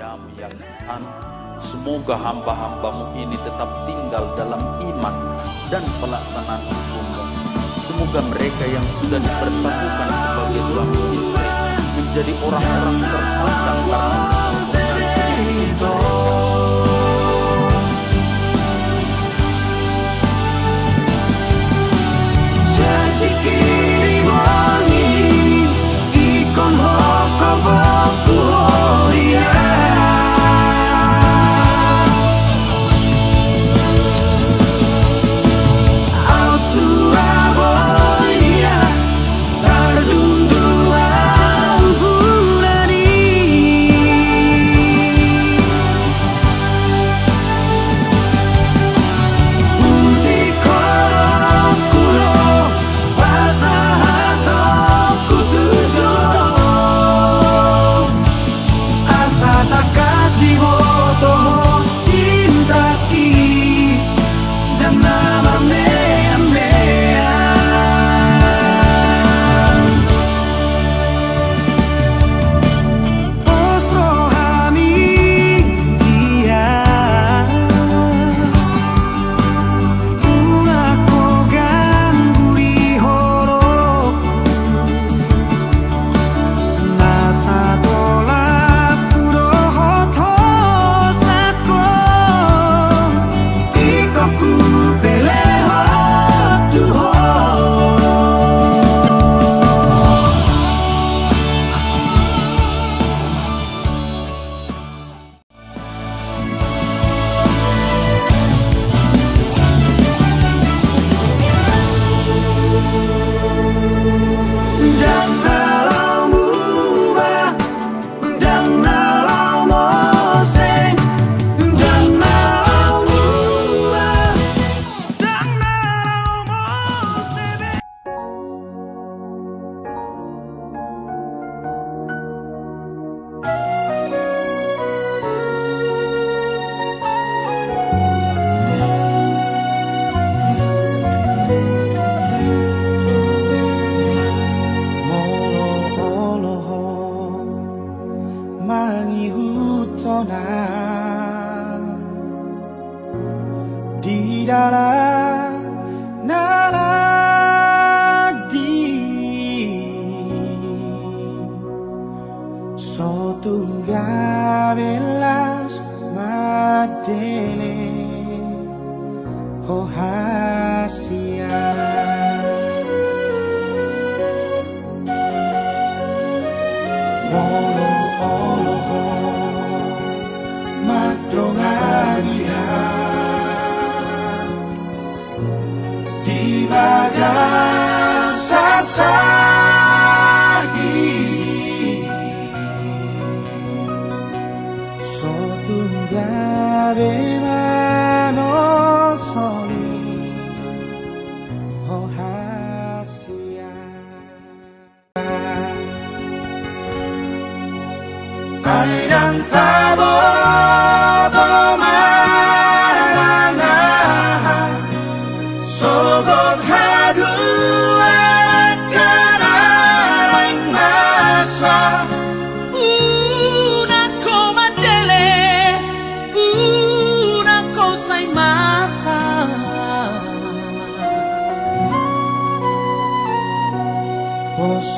kami ya Tuhan. Semoga hamba-hambamu ini tetap tinggal dalam iman dan pelaksanaan hukum-Mu. Semoga mereka yang sudah dipersatukan sebagai suami istri menjadi orang-orang terpandang karena kesempurnaan itu.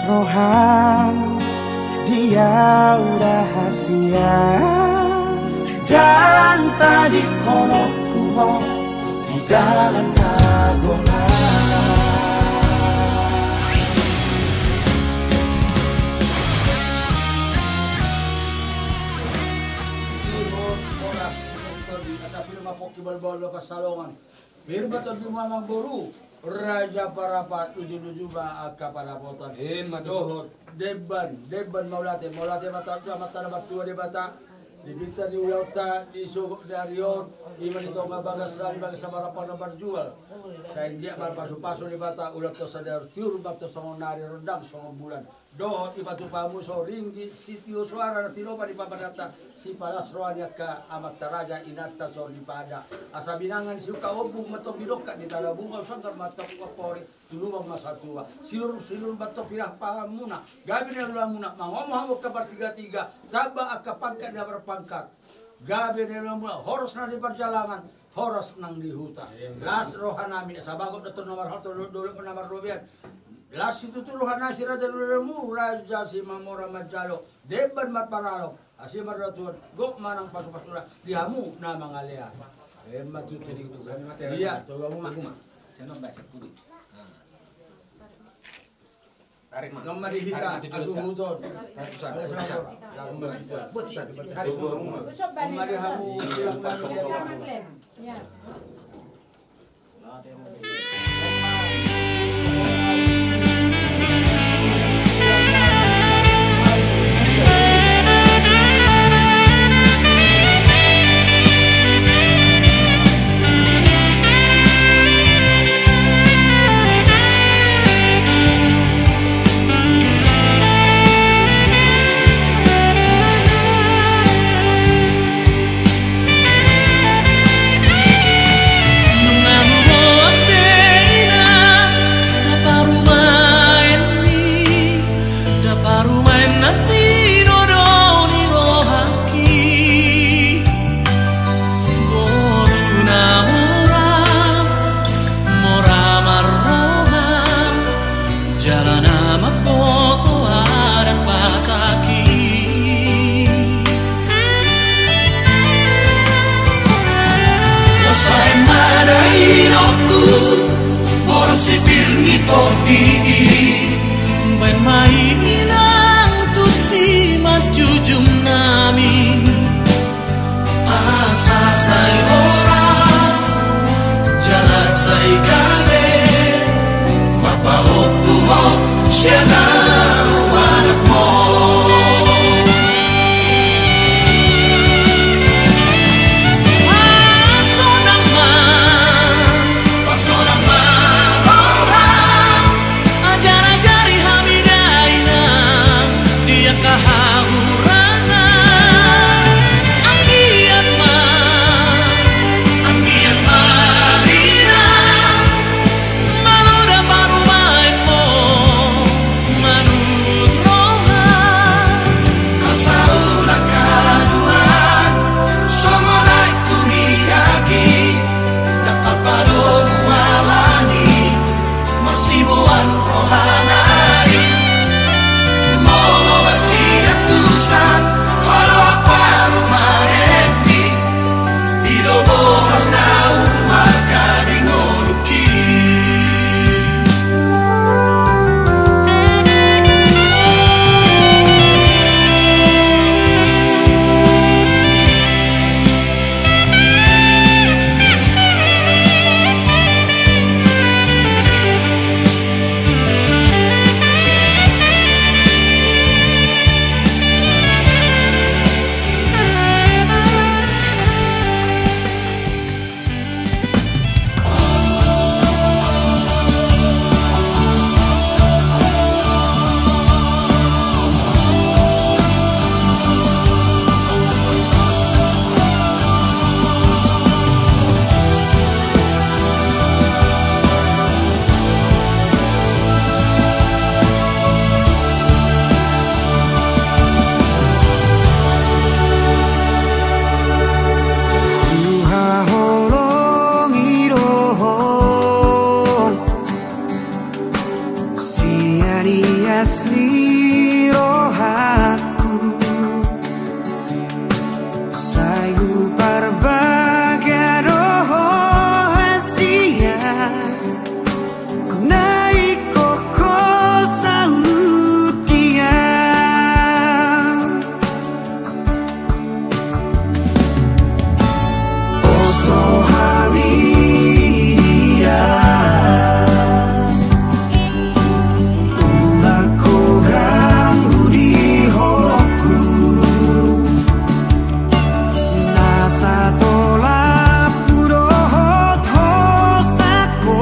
Roham dia rahasia dan tadi kolokku di dalam agonan. Sihon oras mentor di asapil mapoki balbal lepas salongan. Birbaton di Malang Boru. Raja Parapat 77 kepada potan dohor deban maulate mata dapat dua debata dibita di ulauta di sugok darion iman itu bagas sabarapan berjual saya dia mal pasu-pasu debata ulauta sadar tiur bakto songo nari rendang songo bulan dohot ibatu pamuso ringgi sitio suara na tilopa di papadata si palas roanya ka amat taraja inata so di pada asa binangan si uka obung mato bidoka di tanah bunga sangkar mato kapori tulubang masatua silur bato pirah pahamuna gabi na lulamuna mangomong kabar tiga taba aka pangkat na berpangkat gabi na lulamuna horos na di perjalanan horos nang di hutan las rohanami sabagot dato nomor hoto dulu nomor robian las itu turuhan nasi raja lulemu raja si mamora majalo deban matparalo asi maratuan go manang pasu-pasura dihamu na mangalea maju tadi itu iya tuh kamu mah saya nambah sepuluh tarik mah nomor di kita asuhuton ratusan tarik nomor hamu bilang manusia ya Satola puro hoto sako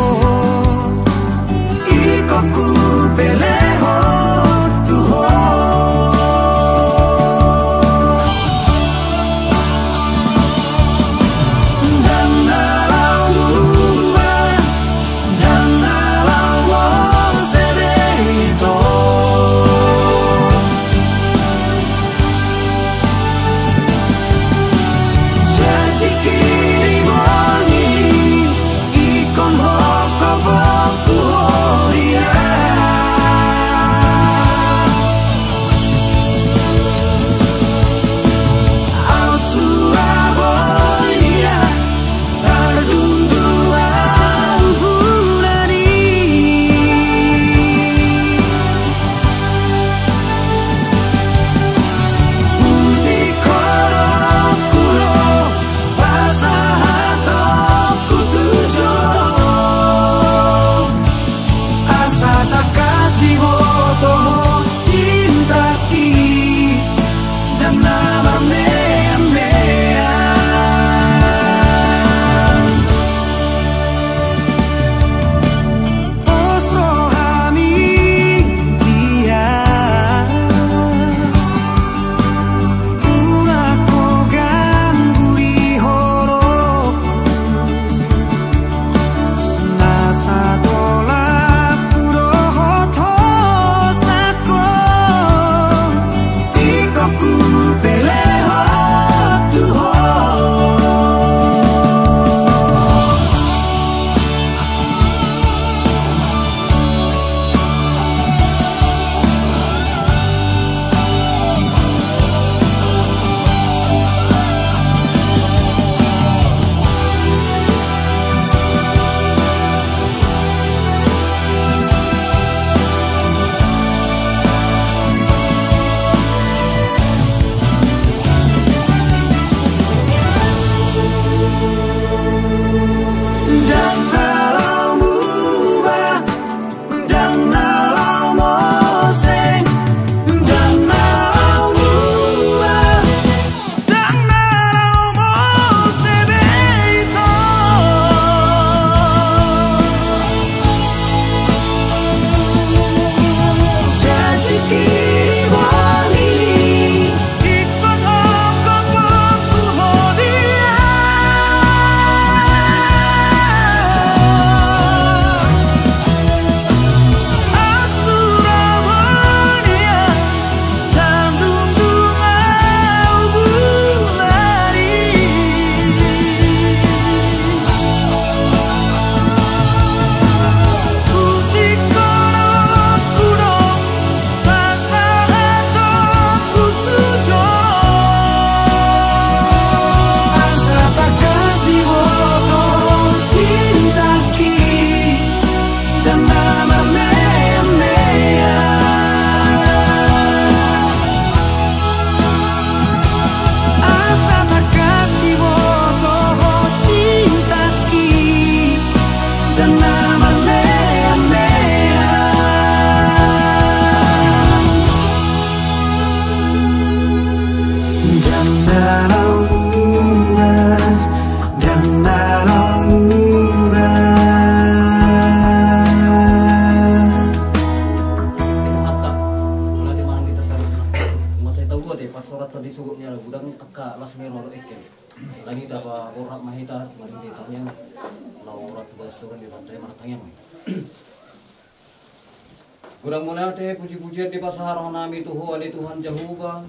Gudang mulai puji-pujian di pasar nami tuhu ali Tuhan Jehovah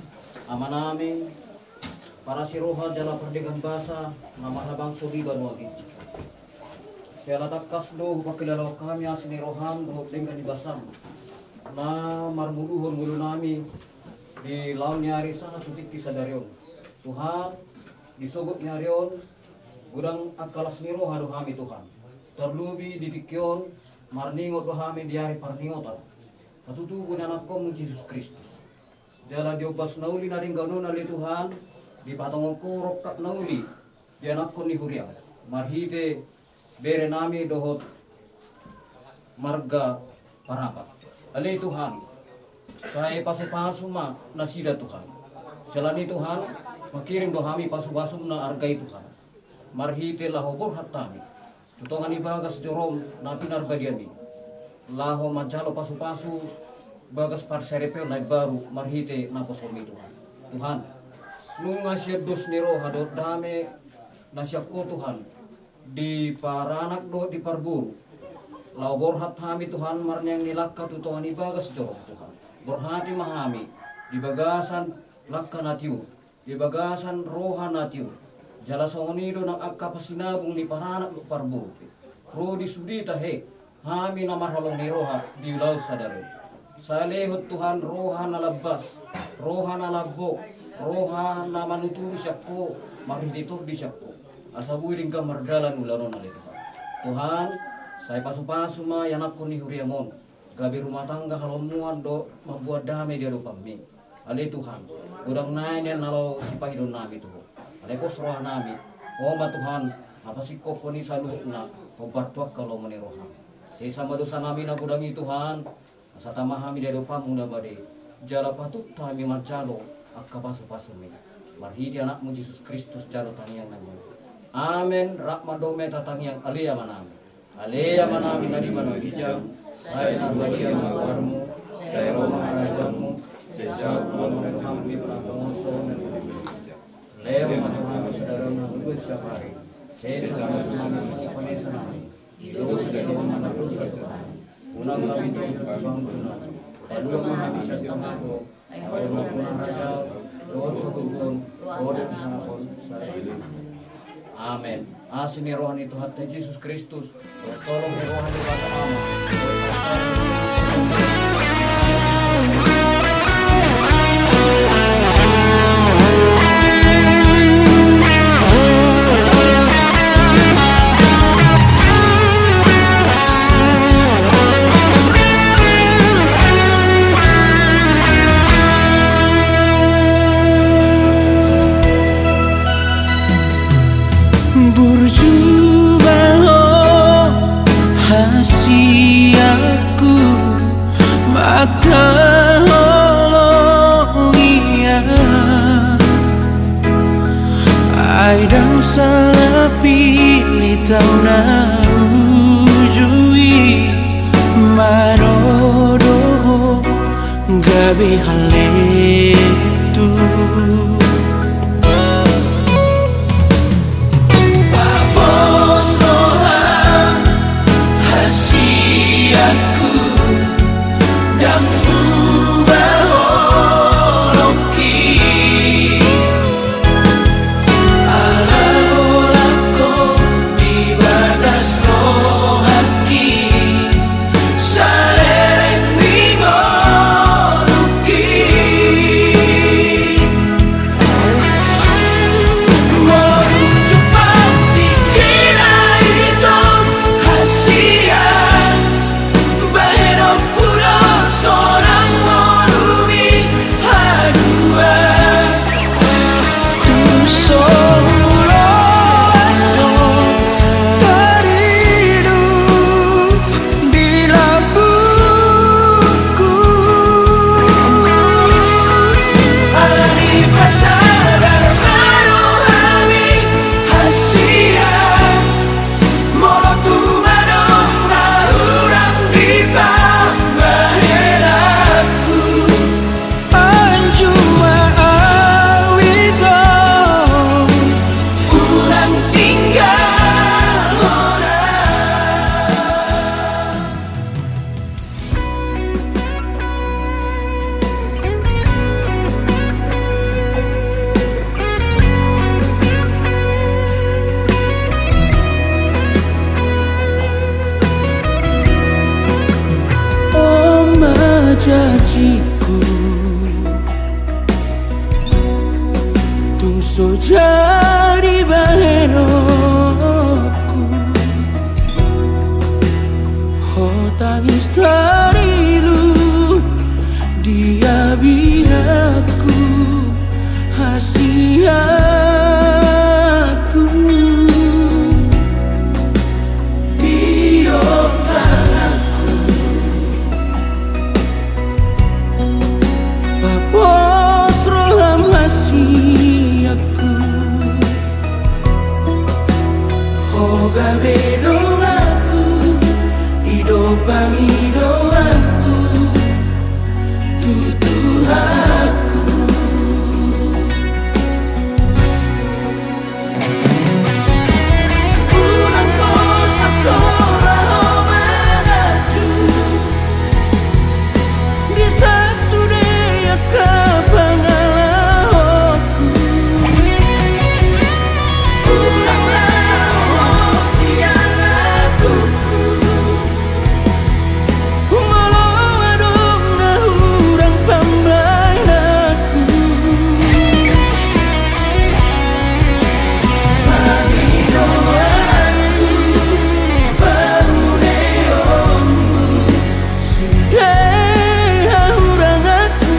amanami para siroha jala perdikan basa nama labang suri banu agi. Saya takas do pakilalo kami asini roham do dengan basam. Na marmuluhun mulu nami di laun nyari sana tutik kisadarion. Tuhan disogok nyarion gudang akalas niro hadu hami Tuhan. Terlubi ditikyon marningot bahami diari parningotan. Patutu gunanak kom Yesus Kristus. Jala diobas nauli na ringgano nali Tuhan di patong ko rokat nauli di anak ko ni Huriang. Marhite bere nami dohot marga parapa. Ali Tuhan, saya pasu-pasu ma nasida Tuhan. Selani Tuhan, makirim dohami pasu-pasu na argai Tuhan. Marhite lahobor hatami. Tutongan ibagas jorom na pinarbadiami. Laho majalo pasu-pasu bagas parserepel na baru marhite na posomi Tuhan. Tuhan, nunga siya dos niro hadot dame nasya ko Tuhan di paranak do di parburu. Lao borhat hami Tuhan marnyang nilakka tutongan ibagas jorok Tuhan. Borhati mahami di bagasan lakka natiu, di bagasan roha natiu. Jala sonido ng akka pasinabong ni paranak do parburu. Ro di sudita he. Hami na marhalong ni roha di ulaw sa darin. Sa lehot Tuhan roha na labas, roha na labok, roha na manuturi siya ko, marhititog di siya ko. Asabuy rin ka mardalan ulanon na Tuhan. Tuhan, sa pasu-pasu ma yanak ko ni Huriamon, gabi rumah tangga halamuan do mabuat damai dia do pami. Ali Tuhan, udang nain yan nalaw si pahidon nami Tuhan. Ali ko roha nami, o ma Tuhan, napasiko ko ni saluhok na, o bartuak kalau maniroham. Sesama dosa nami na gudangi Tuhan, sa tamahami dari pamu na bade, jala patut kami marjalo akka pasu-pasu mi. Marhidi anakmu Yesus Kristus jalo tangiang nami. Amen. Rakma dome tatangiang alia manami. Alia manami nadi mano hijau. Saya narbagi yang mawarmu, saya roh maharajamu, sejak malam menuham di pelakon son. Leo matuhan saudara nanggu syafari. Saya sama-sama pengesanami. Dosa jauh mana dosa Tuhan. Unang kami di bangkunan. Lalu menghabiskan tamago. Lalu mengurang raja. Doa kegugun. Doa dan hanapun. Amin. Asini rohani Tuhan Yesus Kristus. Tolong rohani pada ama. Aidang salah pilih tau na ujui marodo gabi haletu Babos Tuhan hasiaku dan janjiku tung so jadi bahenokku oh tangis terilu dia biarku hasiaku tiup tanganku papos rolam hasiaku oh gabe doaku hidup bagi doaku tutuhaku pulang kosak kolah menaju di sasudeya kapangalahoku pulanglah oh sianakuku Humalawa dong na hurang pambaynaku Bagi doaku Paruneonmu Sudah hurang aku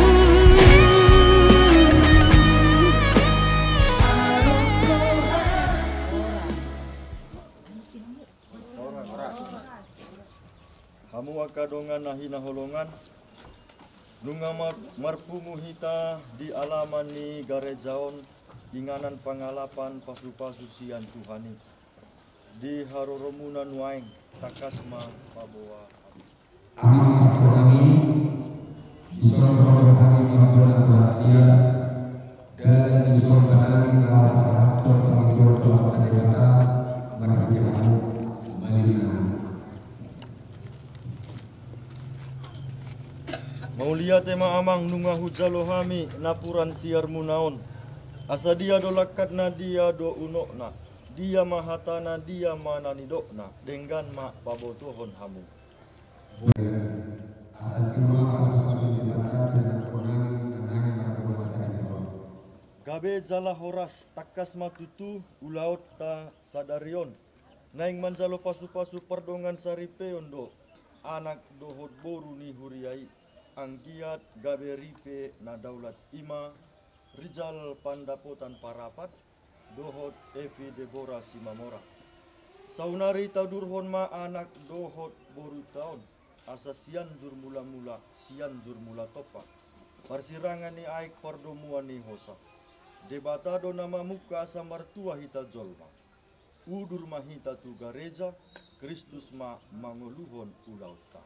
Hamu akadongan nahina holongan nunga marpumu hita di alaman ni garejaon inganan pangalapan pasu-pasu sian Tuhani di haroromunan waeng takasma paboa Amin Istrani disorong kami melakukan perhatian dan disorong kami melakukan satu pengikut doa pendekata merahjamu Malina. Maulia tema amang nunga hujalohami napuran tiar munaon asa dia dolakat na dia do unokna dia mahatana dia mananidokna dengan ma pabotohon hamu Asal kedua masuk-masuk di mata dan konang tenang berkuasa di bawah. Gabe jala horas takas matutu ulaut ta sadarion naing manjalo pasu-pasu perdongan saripeon do anak dohot boru ni huriai anggiat gabe ripe na daulat ima Rijal pandapotan parapat dohot Evi Deborah Simamora saunari tadurhon ma anak dohot boru taon asa sian jur mula-mula sian jur mula topa persirangan ni aik perdomuan ni hosa debatado nama muka asa martua hita jolma udur mahita tu gareja Kristus ma mangoluhon ulauta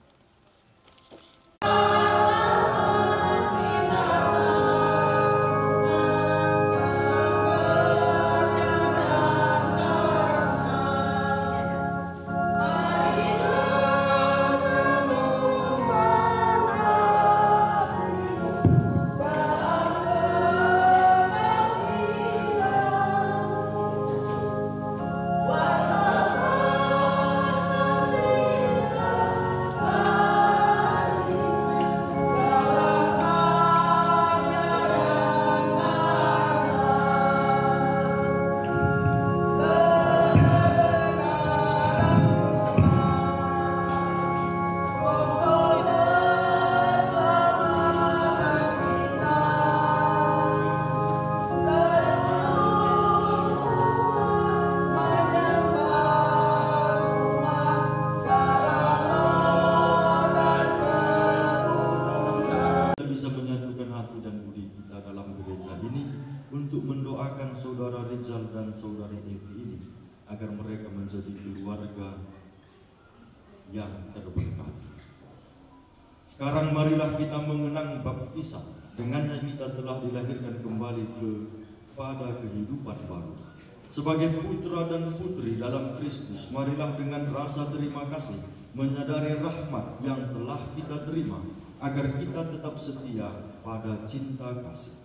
saudara Rizal dan saudari Evi ini agar mereka menjadi keluarga yang terberkati. Sekarang marilah kita mengenang baptisan, dengannya kita telah dilahirkan kembali kepada kehidupan baru. Sebagai putra dan putri dalam Kristus, marilah dengan rasa terima kasih menyadari rahmat yang telah kita terima, agar kita tetap setia pada cinta kasih.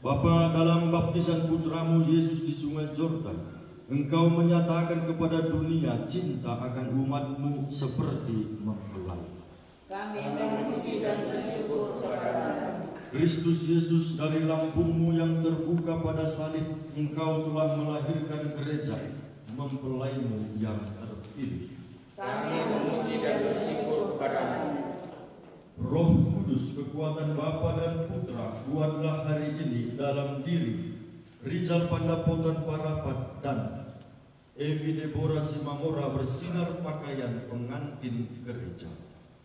Bapa, dalam baptisan putramu Yesus di sungai Jordan, Engkau menyatakan kepada dunia cinta akan umatmu seperti mempelai. Kami memuji dan bersyukur kepada-Mu. Kristus Yesus, dari lambungmu yang terbuka pada salib, Engkau telah melahirkan gereja, mempelaimu yang terpilih. Kami memuji dan bersyukur kepada-Mu. Roh Kudus, kekuatan Bapa dan Putra, buatlah hari ini dalam diri Rizal Pandapotan Parapat dan Evi Deborah Simamora bersinar pakaian pengantin gereja.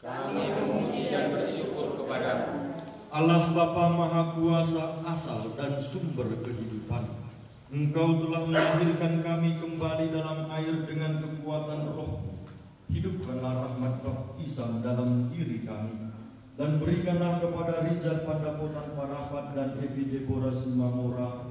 Kami memuji dan bersyukur kepada-Mu. Allah Bapa Maha Kuasa, asal dan sumber kehidupan, Engkau telah melahirkan kami kembali dalam air dengan kekuatan Roh-Mu. Hidupkanlah rahmat baptisan dalam diri kami, dan berikanlah kepada Rizal Pandapotan Parapat dan Evi Deborah Simamora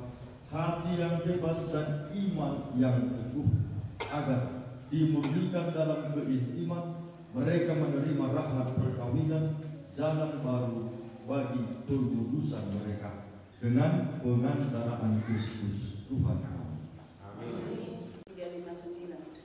hati yang bebas dan iman yang teguh, agar dimurnikan dalam keimanan mereka menerima rahmat perkawinan jalan baru bagi perludusan mereka dengan pengantaraan Kristus Tuhan kami. Amin. 359.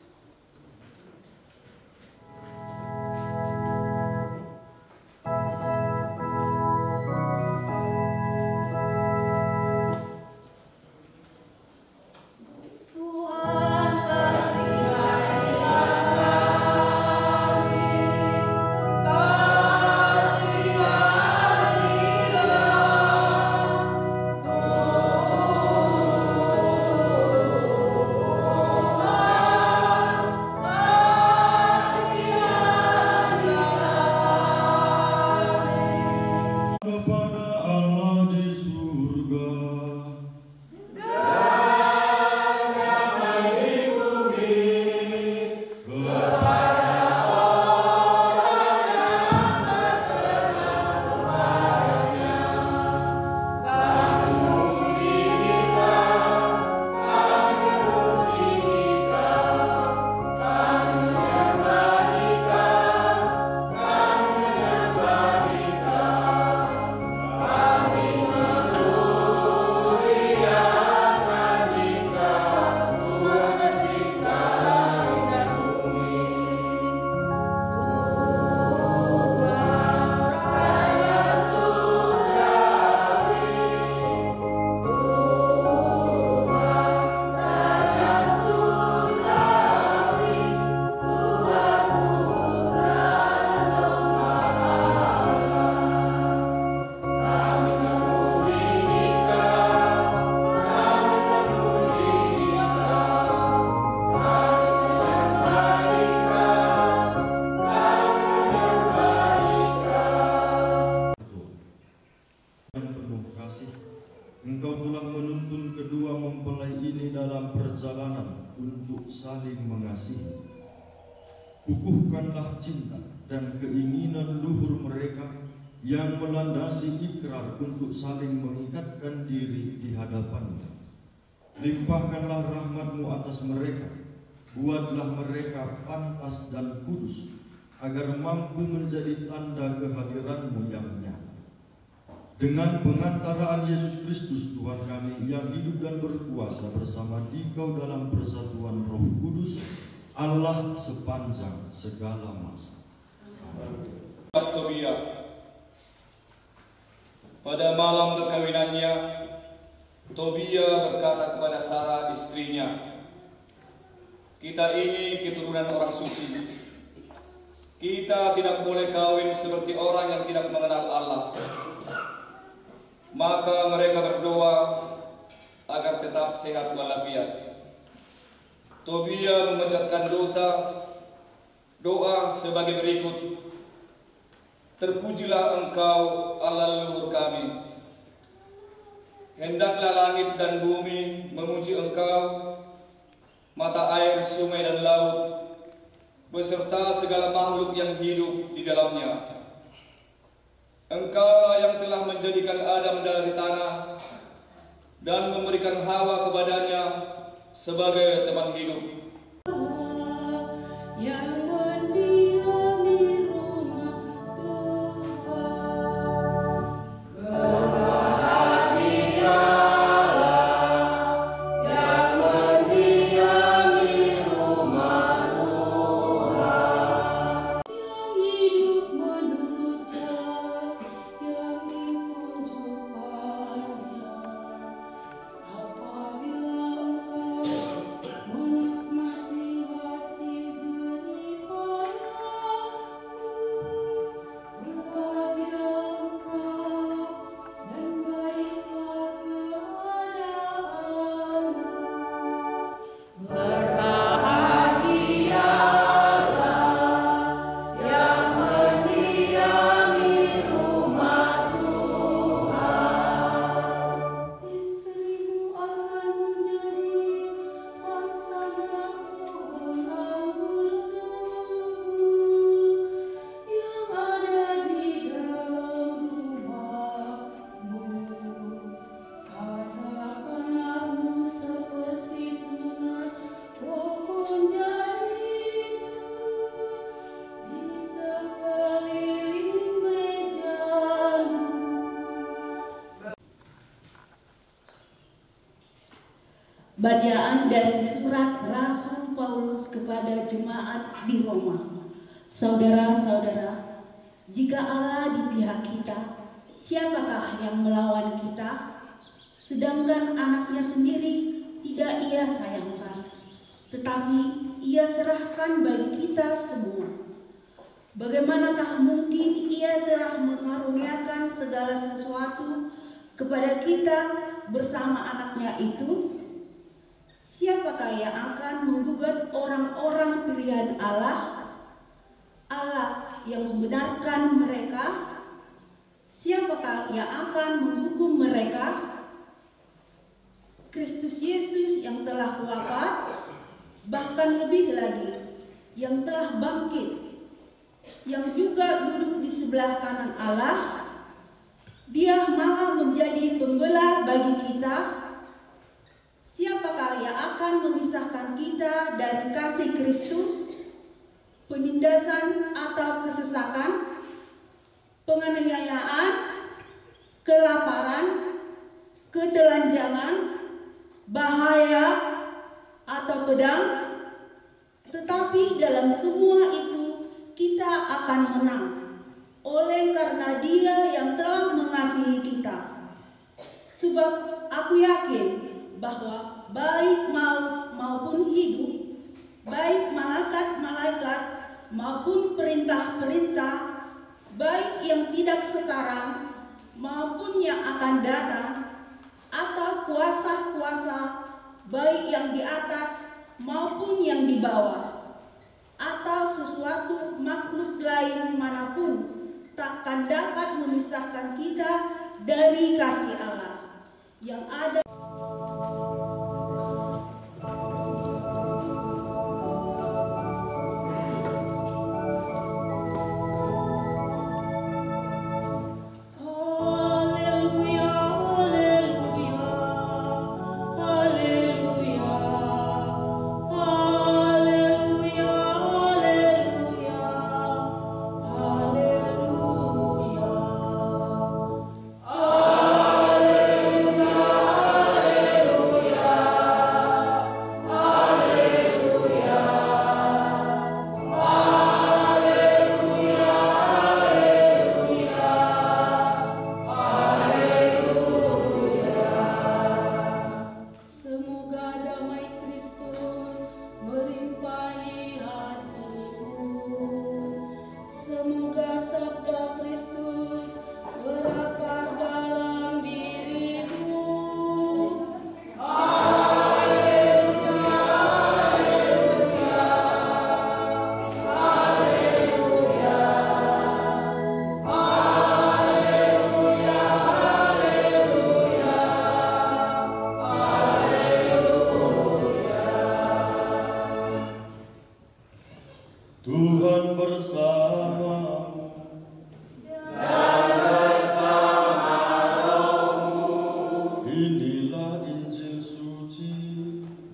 Engkau telah menuntun kedua mempelai ini dalam perjalanan untuk saling mengasihi. Kukuhkanlah cinta dan keinginan luhur mereka yang melandasi ikrar untuk saling mengikatkan diri di hadapan-Mu. Limpahkanlah rahmat-Mu atas mereka, buatlah mereka pantas dan kudus, agar mampu menjadi tanda kehadiran-Mu yang nyata. Dengan pengantaraan Yesus Kristus Tuhan kami yang hidup dan berkuasa bersama Dikau dalam persatuan Roh Kudus, Allah sepanjang segala masa. Tobia. Pada malam perkawinannya, Tobia berkata kepada Sarah istrinya, "Kita ini keturunan orang suci. Kita tidak boleh kawin seperti orang yang tidak mengenal Allah." Maka mereka berdoa agar tetap sehat walafiat. Tobia memanjatkan doa sebagai berikut. "Terpujilah Engkau, Allah leluhur kami. Hendaklah langit dan bumi memuji Engkau, mata air, sungai dan laut, beserta segala makhluk yang hidup di dalamnya. Engkaulah yang telah menjadikan Adam dari tanah dan memberikan Hawa kepadanya sebagai teman hidup. Yang mendiami rumah Tuhan. Berbahagialah yang mendiami rumah Tuhan. Yang hidup menunggu Bacaan dari surat Rasul Paulus kepada jemaat di Roma. Saudara-saudara, jika Allah di pihak kita, siapakah yang melawan kita? Sedangkan anaknya sendiri tidak ia sayangkan, tetapi ia serahkan bagi kita semua. Bagaimanakah mungkin ia telah mengaruniakan segala sesuatu kepada kita bersama anaknya itu? Siapakah yang akan menggugat orang-orang pilihan Allah? Allah yang membenarkan mereka. Siapakah yang akan menghukum mereka? Kristus Yesus yang telah wafat, bahkan lebih lagi, yang telah bangkit, yang juga duduk di sebelah kanan Allah. Dia malah menjadi pembela bagi kita. Siapakah yang akan memisahkan kita dari kasih Kristus? Penindasan atau kesesakan, penganiayaan, kelaparan, ketelanjangan, bahaya, atau pedang? Tetapi dalam semua itu kita akan menang oleh karena Dia yang telah mengasihi kita. Sebab aku yakin bahwa baik maut maupun hidup, baik malaikat-malaikat maupun perintah-perintah, baik yang tidak sekarang maupun yang akan datang, atau kuasa-kuasa, baik yang di atas maupun yang di bawah, atau sesuatu makhluk lain manapun, takkan dapat memisahkan kita dari kasih Allah yang ada. Tuhan bersamamu dan bersama rohmu. Inilah Injil suci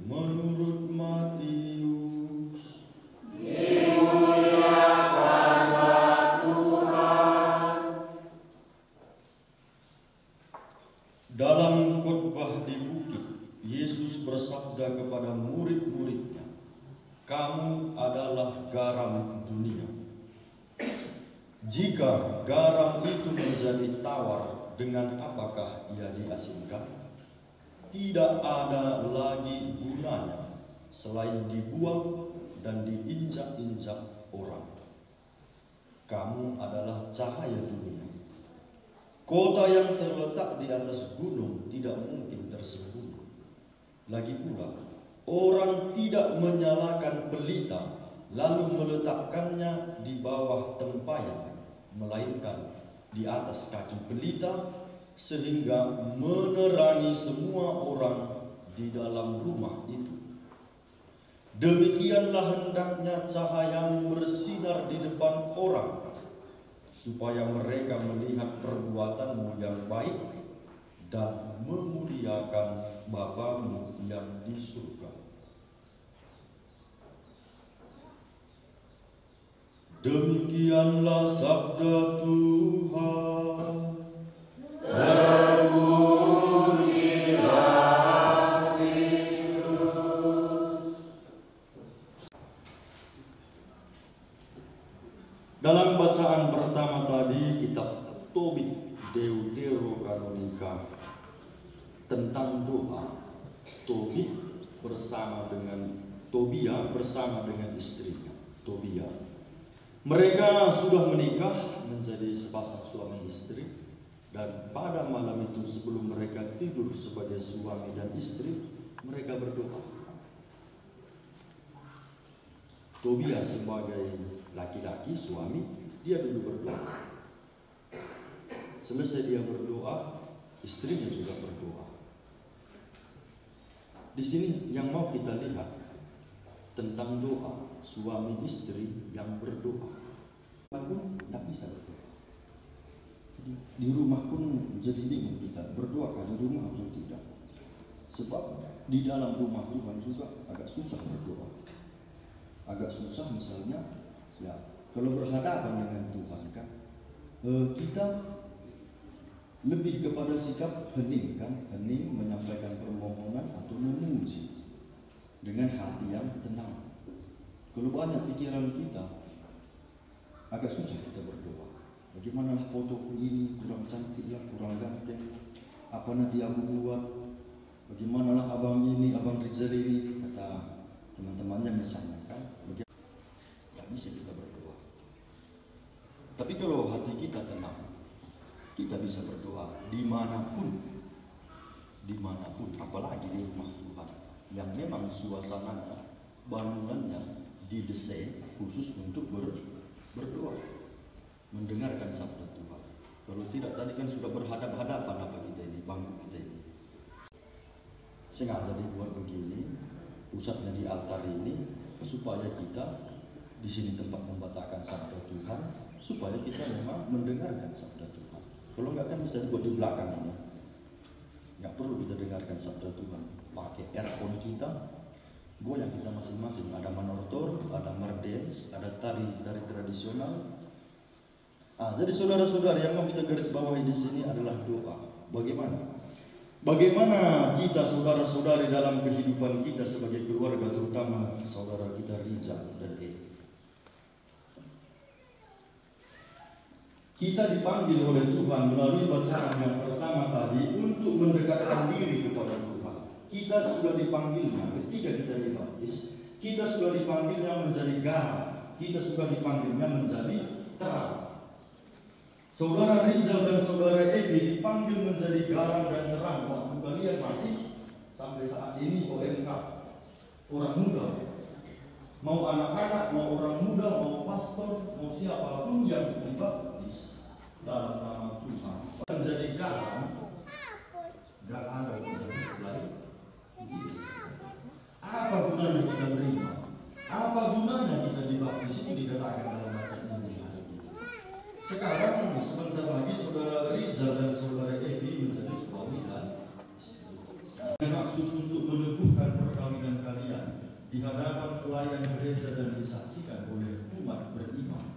menurut Matius. Dimuliakanlah Tuhan. Dalam khotbah di bukit, Yesus bersabda kepada murid-muridnya, "Kamu adalah garam dunia. Jika garam itu menjadi tawar, dengan apakah ia diasinkan? Tidak ada lagi gunanya selain dibuang dan diinjak-injak orang. Kamu adalah cahaya dunia. Kota yang terletak di atas gunung tidak mungkin tersembunyi. Lagi pula, orang tidak menyalakan pelita lalu meletakkannya di bawah tempayan, melainkan di atas kaki pelita sehingga menerangi semua orang di dalam rumah itu. Demikianlah hendaknya cahayamu bersinar di depan orang, supaya mereka melihat perbuatanmu yang baik dan memuliakan Bapamu yang di surga." Demikianlah sabda Tuhan. Berbunyilah Kristus. Dalam bacaan pertama tadi kitab Tobit Deuterokanonika tentang doa, Tobit bersama dengan Tobia bersama dengan istrinya Tobia. Mereka sudah menikah menjadi sepasang suami istri, dan pada malam itu sebelum mereka tidur sebagai suami dan istri, mereka berdoa. Tobia sebagai laki-laki suami, dia dulu berdoa. Selesai dia berdoa, istrinya juga berdoa. Di sini yang mau kita lihat tentang doa suami istri yang berdoa. Pun tidak bisa berdoa. Di rumah pun jadi bingung kita berdoakah di rumah atau tidak. Sebab di dalam rumah Tuhan juga agak susah berdoa. Agak susah misalnya, ya kalau berhadapan dengan Tuhan kan, kita lebih kepada sikap hening kan, hening menyampaikan permohonan atau memuji dengan hati yang tenang. Kalau banyak pikiran kita, agak susah kita berdoa. Bagaimanalah fotoku ini kurang cantik ya, kurang ganteng. Apa nanti aku buat? Bagaimanalah abang ini, abang Rizal ini, kata teman-temannya misalnya kan. Tidak bisa kita berdoa. Tapi kalau hati kita tenang, kita bisa berdoa dimanapun, apalagi di rumah Tuhan yang memang suasananya, bangunannya didesain khusus untuk berdoa, mendengarkan sabda Tuhan. Kalau tidak, tadi kan sudah berhadap-hadapan apa kita ini, bangku kita ini. Sengaja dibuat begini, pusatnya di altar ini, supaya kita di sini tempat membacakan sabda Tuhan, supaya kita memang mendengarkan sabda Tuhan. Kalau enggak kan bisa dibuat di belakang ini. Enggak perlu kita dengarkan sabda Tuhan. Pakai earphone kita, goyang kita masing-masing. Ada manortor, ada merdens, ada tari dari tradisional. Jadi saudara-saudara yang mau kita garis bawahi di sini adalah doa. Bagaimana kita saudara-saudari dalam kehidupan kita sebagai keluarga, terutama saudara kita Rizal dan Edi. Kita dipanggil oleh Tuhan melalui bacaan yang pertama tadi untuk mendekatkan diri kepada Tuhan. Kita sudah dipanggilnya ketika kita dibaptis, kita sudah dipanggilnya menjadi garam, kita sudah dipanggilnya menjadi terang. Saudara Rizal dan saudara Edi dipanggil menjadi garam dan terang waktu kalian masih sampai saat ini OMK, orang muda. Mau anak-anak, mau orang muda, mau pastor, mau siapapun yang dibaptis dalam nama Tuhan menjadi garam, gak ada baptis lain. Apa gunanya kita terima? Apa gunanya kita dibaptis? Itu dikatakan dalam bacaan Injil hari ini. Sekarang sebentar lagi saudara Rizal dan saudara Edi menjadi suami dan istri. Maksud untuk meneguhkan perkawinan kalian di hadapan pelayan gereja dan disaksikan oleh umat beriman.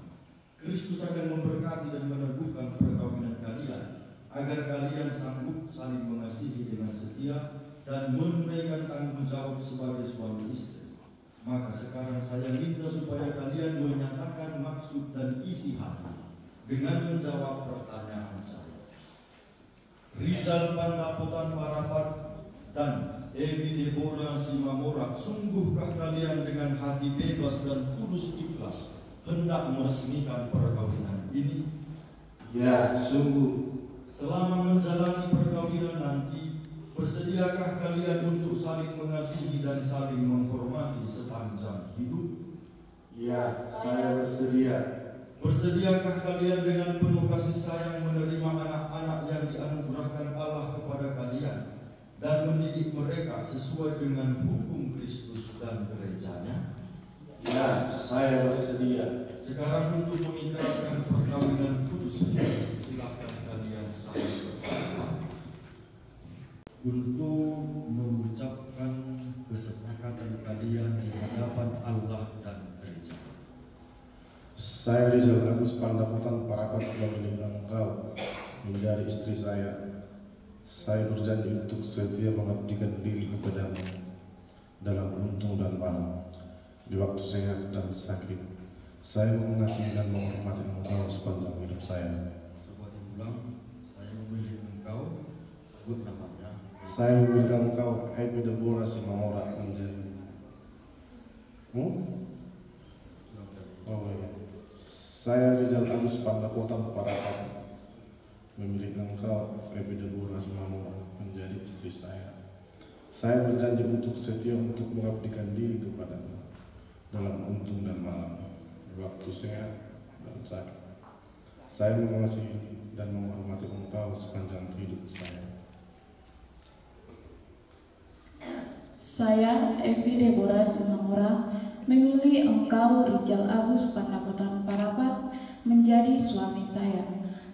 Kristus akan memberkati dan meneguhkan perkawinan kalian agar kalian sanggup saling mengasihi dengan setia dan menunaikan tanggung jawab sebagai suami istri. Maka sekarang saya minta supaya kalian menyatakan maksud dan isi hati dengan menjawab pertanyaan saya. Rizal Pandapotan Parapat dan Edi Deborah Simamorak, sungguhkah kalian dengan hati bebas dan tulus ikhlas hendak meresmikan perkawinan ini? Ya, sungguh. Selama menjalani perkawinan nanti, bersediakah kalian untuk saling mengasihi dan saling menghormati sepanjang hidup? Ya, saya bersedia. Bersediakah kalian dengan penuh kasih sayang menerima anak-anak yang dianugerahkan Allah kepada kalian dan mendidik mereka sesuai dengan hukum Kristus dan gerejanya? Ya, saya bersedia. Sekarang untuk mengikrarkan perkawinan kudus, silakan kalian saling berdoa untuk mengucapkan kesepakatan kalian di hadapan Allah dan gereja. Saya Rizal Agus Pandapotan Parapat telah menyembah engkau menjadi istri saya. Saya berjanji untuk setia mengabdikan diri kepadamu dalam untung dan malam, di waktu sehat dan sakit, Saya mengasihi dan menghormati Engkau sepanjang hidup saya. Coba diulang. Saya memilih Engkau, sebut namanya. Saya memilih Engkau, Epi Deborah Simamora, menjadi Saya Rizal Agus Pandapotan Parapat, memilih Engkau, Epi Deborah Simamora, menjadi istri saya. Saya berjanji untuk setia untuk mengabdikan diri kepadamu dalam untung dan malam, waktu sehat dan sakit. Saya mengasihi dan menghormati Engkau sepanjang hidup saya. Saya, Evi Deborah Simamora, memilih Engkau, Rizal Agus Pandapotan Parapat, menjadi suami saya.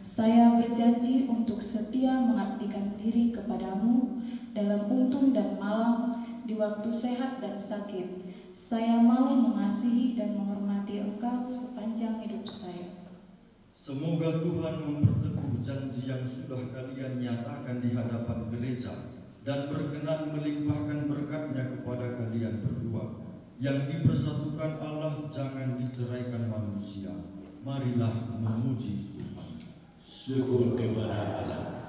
Saya berjanji untuk setia mengabdikan diri kepadamu dalam untung dan malam, di waktu sehat dan sakit. Saya mau mengasihi dan menghormati Engkau sepanjang hidup saya. Semoga Tuhan memperteguh janji yang sudah kalian nyatakan di hadapan gereja dan berkenan melimpahkan berkat-Nya kepada kalian berdua. Yang dipersatukan Allah jangan diceraikan manusia. Marilah memuji Tuhan. Syukur kepada Allah.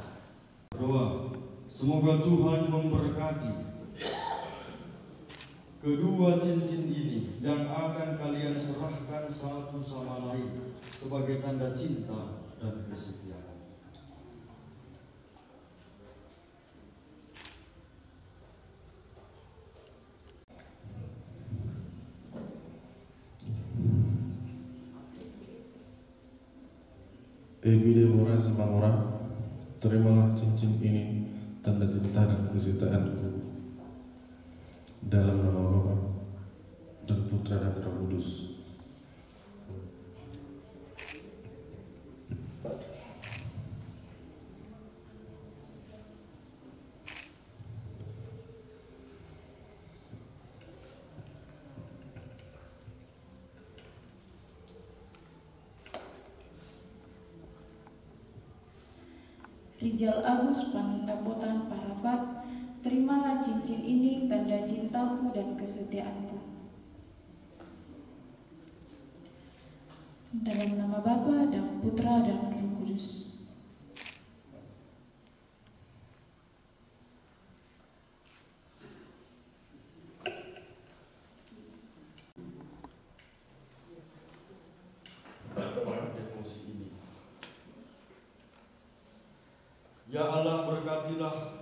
Doa. Semoga Tuhan memberkati kedua cincin ini yang akan kalian serahkan satu sama lain sebagai tanda cinta dan kesetiaan. Epi Deborah Simamora, terimalah cincin ini, tanda cinta dan kesetiaanku, dalam nama Bapa dan Putra dan Roh Kudus. Rizal Agus Pandapotan Parapat, terimalah cincin ini, tanda cintaku dan kesetiaanku. Dalam nama Bapa dan Putra dan Roh Kudus. Deposi ini. Ya Allah, berkatilah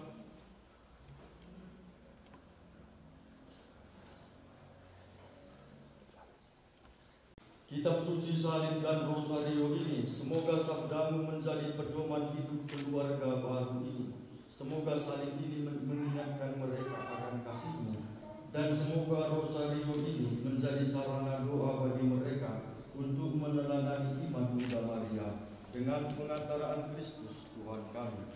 kitab suci salib dan rosario ini. Semoga sabdamu menjadi pedoman hidup keluarga baru ini. Semoga salib ini mengingatkan mereka akan kasih-Mu, dan semoga rosario ini menjadi sarana doa bagi mereka untuk meneladani iman Bunda Maria dengan pengantaraan Kristus Tuhan kami.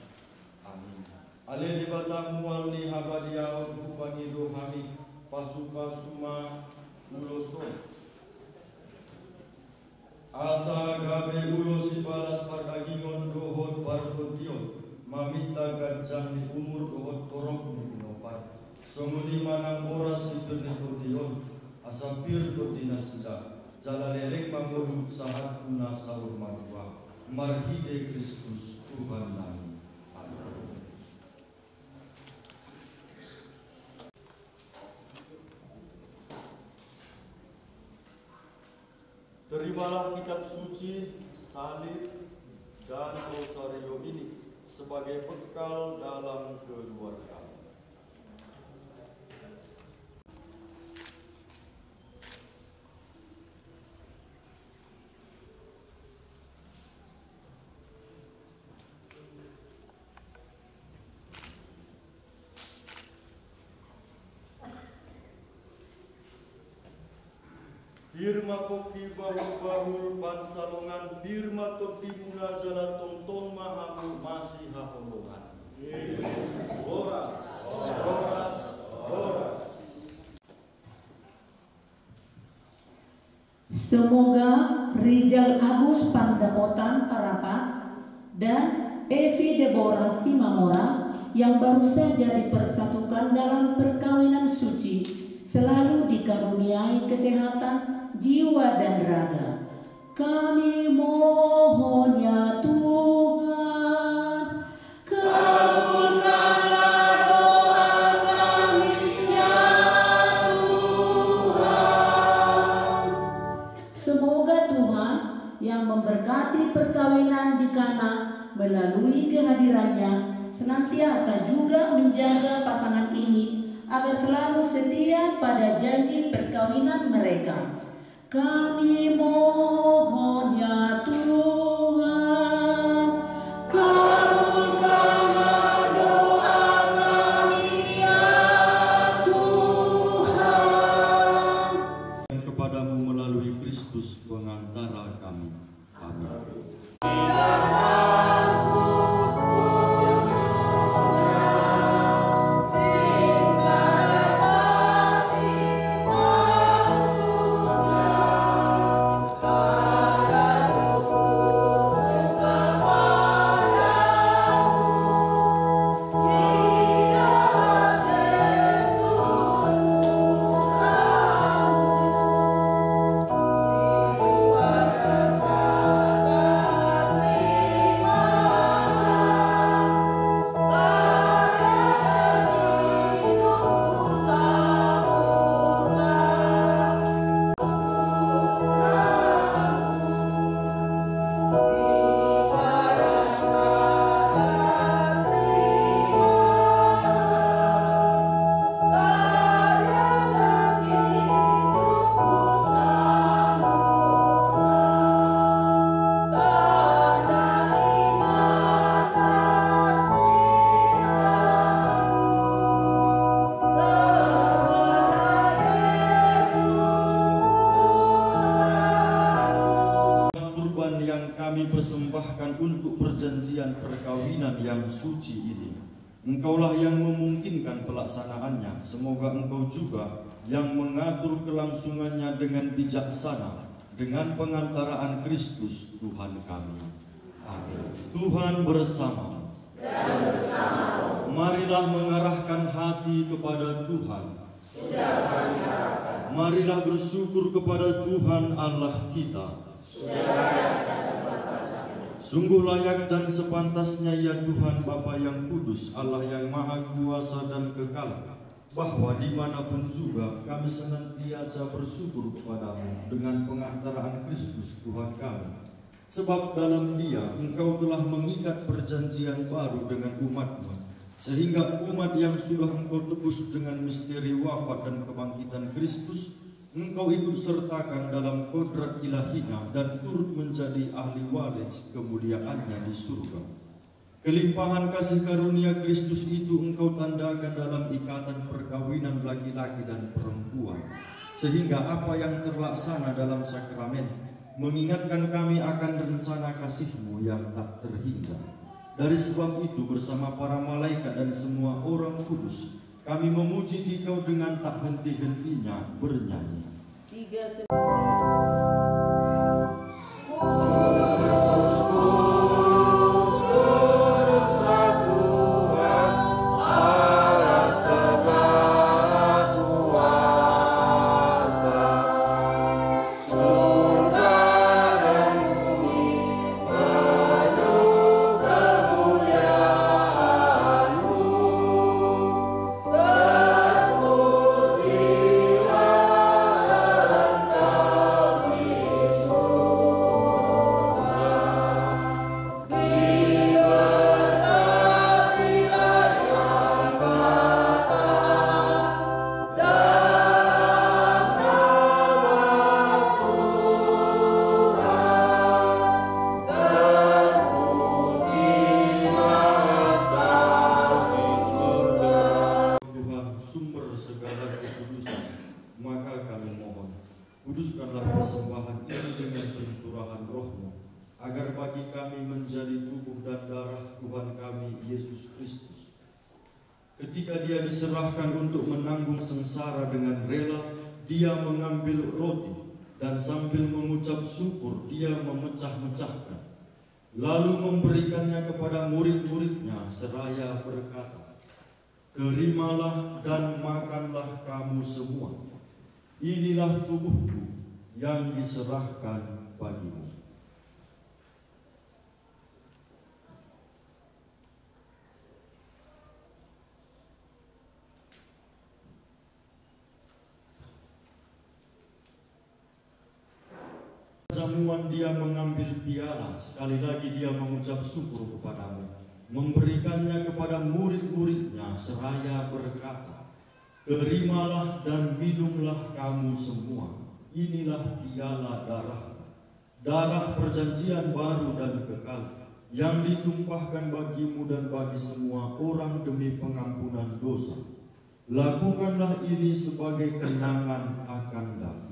Amin. Ale dibatang mualni habadiaon kubangi rohani pasupasuma uloso. Asa gabe ulo si balas pagagingon dohot partotion, mamita gajang di umur dohot torok ni inopar. Somuni manang oras si pernikotion, asapir kotina sida, jalalelek mangoduk sahat kuna saur madua, marhide Kristus Tuhan kami. Amin. Terimalah kitab suci, salib, dan rosario ini sebagai bekal dalam keluarga. Birma koki baru-baru pansalongan birma todimuna jala tonton mahamu masih haholongan. Horas, horas, horas. Semoga Rizal Agus Pandapotan Parapat dan Evi Deborah Simamora yang baru saja dipersatukan dalam perkawinan suci selalu dikaruniai kesehatan jiwa dan raga. Kami mohon ya Tuhan, kabulkanlah doa kami ya Tuhan. Semoga Tuhan yang memberkati perkawinan di Kana melalui kehadirannya senantiasa juga menjaga pasangan ini agar selalu setia pada janji perkawinan mereka. Kami mohon ya Tuhan, kabulkanlah doa kami ya Tuhan. Kepadamu melalui Kristus pengantara kami. Amin. Persembahkan untuk perjanjian perkawinan yang suci ini. Engkaulah yang memungkinkan pelaksanaannya. Semoga Engkau juga yang mengatur kelangsungannya dengan bijaksana dengan pengantaraan Kristus Tuhan kami. Amin. Tuhan bersama. Dan bersama. Marilah mengarahkan hati kepada Tuhan. Sudah kami harapkan. Marilah bersyukur kepada Tuhan Allah kita. Sungguh layak dan sepantasnya ya Tuhan Bapa yang kudus, Allah yang maha kuasa dan kekal, bahwa dimanapun juga kami senantiasa bersyukur kepadamu dengan pengantaraan Kristus Tuhan kami. Sebab dalam Dia Engkau telah mengikat perjanjian baru dengan umat-Mu, sehingga umat yang sudah Engkau tebus dengan misteri wafat dan kebangkitan Kristus, Engkau ikut sertakan dalam kodrat ilahinya dan turut menjadi ahli waris kemuliaannya di surga. Kelimpahan kasih karunia Kristus itu Engkau tandakan dalam ikatan perkawinan laki-laki dan perempuan, sehingga apa yang terlaksana dalam sakramen mengingatkan kami akan rencana kasih-Mu yang tak terhingga. Dari sebab itu bersama para malaikat dan semua orang kudus, kami memuji Dikau dengan tak henti-hentinya bernyanyi. Kuduskanlah persembahan ini dengan pencurahan Roh-Mu, agar bagi kami menjadi tubuh dan darah Tuhan kami Yesus Kristus. Ketika Dia diserahkan untuk menanggung sengsara dengan rela, Dia mengambil roti dan sambil mengucap syukur Dia memecah-mecahkan, lalu memberikannya kepada murid-muridnya seraya berkata, Terimalah dan makanlah kamu semua. Inilah tubuhku yang diserahkan bagimu. Jamuan dia mengambil piala, sekali lagi dia mengucap syukur kepadamu, memberikannya kepada murid-muridnya seraya berkata, terimalah dan minumlah kamu semua, inilah piala darah perjanjian baru dan kekal, yang ditumpahkan bagimu dan bagi semua orang demi pengampunan dosa. Lakukanlah ini sebagai kenangan akan aku.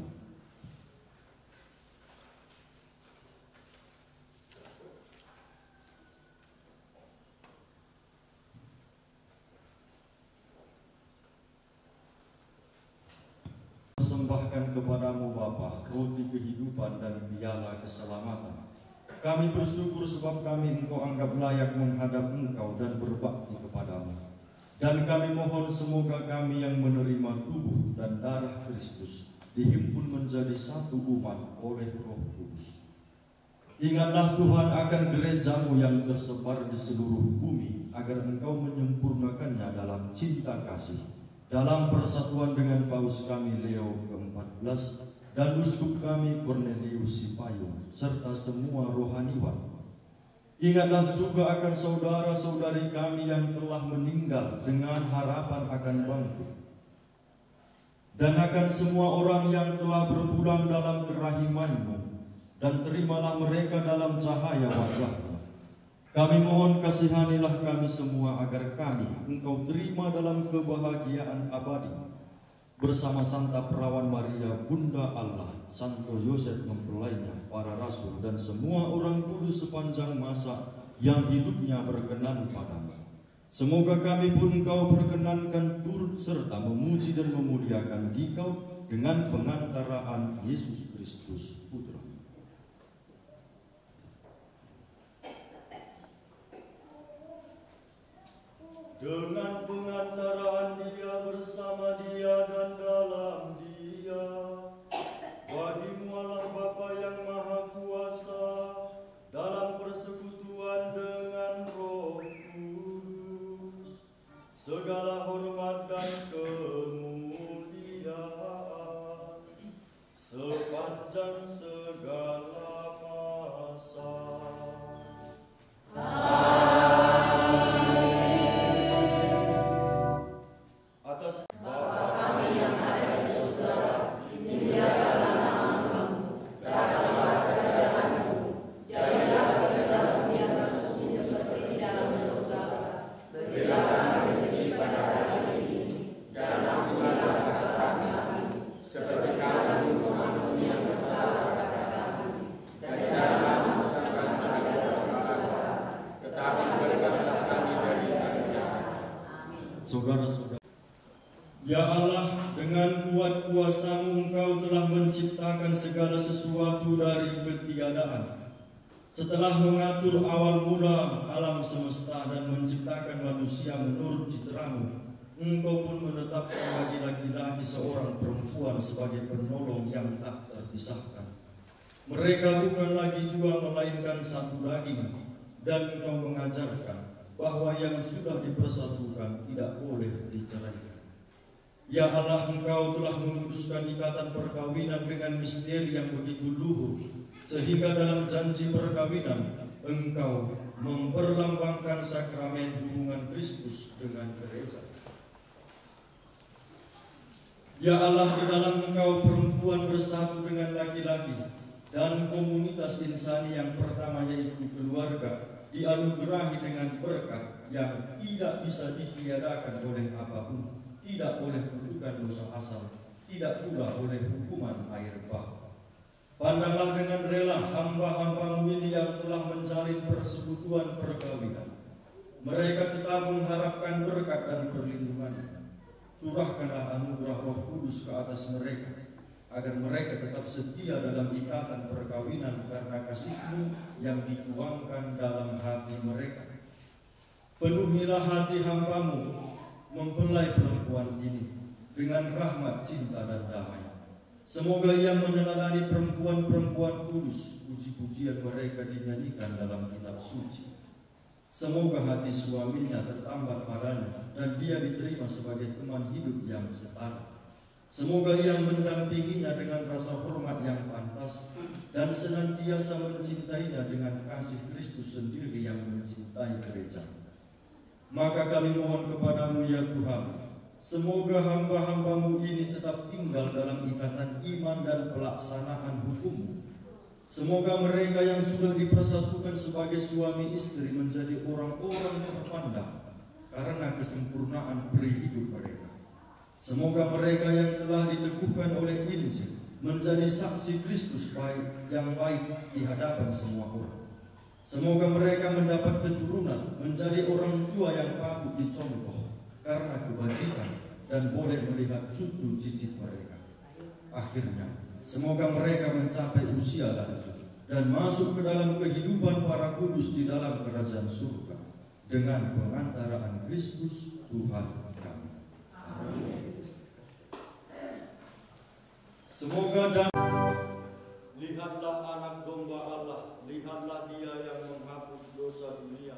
Persembahkan kepadamu Bapa roti kehidupan dan piala keselamatan. Kami bersyukur sebab kami Engkau anggap layak menghadap Engkau dan berbakti kepadamu. Dan kami mohon semoga kami yang menerima tubuh dan darah Kristus dihimpun menjadi satu umat oleh Roh Kudus. Ingatlah Tuhan akan gerejamu yang tersebar di seluruh bumi, agar Engkau menyempurnakannya dalam cinta kasih, dalam persatuan dengan Paus kami Leo ke-14 dan Uskup kami Cornelius Sipayung serta semua rohaniwan. Ingatlah juga akan saudara-saudari kami yang telah meninggal dengan harapan akan bangkit, dan akan semua orang yang telah berpulang dalam kerahiman-Mu, dan terimalah mereka dalam cahaya wajah-Mu. Kami mohon kasihanilah kami semua agar kami Engkau terima dalam kebahagiaan abadi bersama Santa Perawan Maria Bunda Allah, Santo Yosef mempelainya, para rasul dan semua orang kudus sepanjang masa yang hidupnya berkenan padamu. Semoga kami pun Engkau perkenankan turut serta memuji dan memuliakan Dikau dengan pengantaraan Yesus Kristus Putra. Dengan pengantaraan Dia, bersama Dia dan dalam Dia, bagimu Allah Bapa yang Maha Kuasa, dalam persekutuan dengan Roh Kudus, segala hormat dan kemuliaan sepanjang segala masa. Saudara-saudara, ya Allah, dengan kuat kuasa-Mu Engkau telah menciptakan segala sesuatu dari ketiadaan. Setelah mengatur awal mula alam semesta dan menciptakan manusia menurut citra-Mu, Engkau pun menetapkan bagi laki-laki seorang perempuan sebagai penolong yang tak terpisahkan. Mereka bukan lagi dua melainkan satu daging, dan Engkau mengajarkan bahwa yang sudah dipersatukan tidak boleh diceraikan. Ya Allah, Engkau telah memutuskan ikatan perkawinan dengan misteri yang begitu luhur, sehingga dalam janji perkawinan Engkau memperlambangkan sakramen hubungan Kristus dengan gereja. Ya Allah, di dalam Engkau perempuan bersatu dengan laki-laki, dan komunitas insani yang pertama yaitu keluarga dianugerahi dengan berkat yang tidak bisa ditiadakan oleh apapun, tidak oleh kutukan dosa asal, tidak pula oleh hukuman air bah. Pandanglah dengan rela hamba-hamba-Mu ini yang telah menjalin persekutuan perkawinan. Mereka tetap mengharapkan berkat dan perlindungan. Curahkanlah anugerah Roh Kudus ke atas mereka, agar mereka tetap setia dalam ikatan perkawinan karena kasih-Mu yang dituangkan dalam hati mereka. Penuhilah hati hamba-Mu mempelai perempuan ini dengan rahmat, cinta, dan damai. Semoga ia meneladani perempuan-perempuan kudus, puji-pujian mereka dinyanyikan dalam kitab suci. Semoga hati suaminya tertambat padanya dan dia diterima sebagai teman hidup yang setara. Semoga ia mendampinginya dengan rasa hormat yang pantas dan senantiasa mencintainya dengan kasih Kristus sendiri yang mencintai gereja. Maka kami mohon kepadamu ya Tuhan, semoga hamba-hambamu ini tetap tinggal dalam ikatan iman dan pelaksanaan hukum. Semoga mereka yang sudah dipersatukan sebagai suami istri menjadi orang-orang terpandang karena kesempurnaan peri hidup mereka. Semoga mereka yang telah diteguhkan oleh Injil menjadi saksi Kristus yang baik di hadapan semua orang. Semoga mereka mendapat keturunan menjadi orang tua yang patut dicontoh karena kebajikan dan boleh melihat cucu cicit mereka. Akhirnya, semoga mereka mencapai usia lanjut dan masuk ke dalam kehidupan para kudus di dalam kerajaan surga dengan pengantaraan Kristus Tuhan kami. Amin. Semoga lihatlah anak domba Allah, lihatlah dia yang menghapus dosa dunia.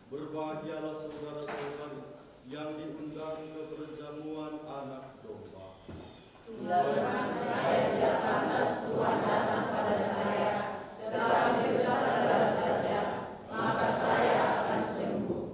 Berbahagialah saudara-saudari yang diundang ke perjamuan anak domba. Biarkan saya tidak panas, Tuhan datang pada saya, tetapi bersabarlah saja, maka saya akan sembuh.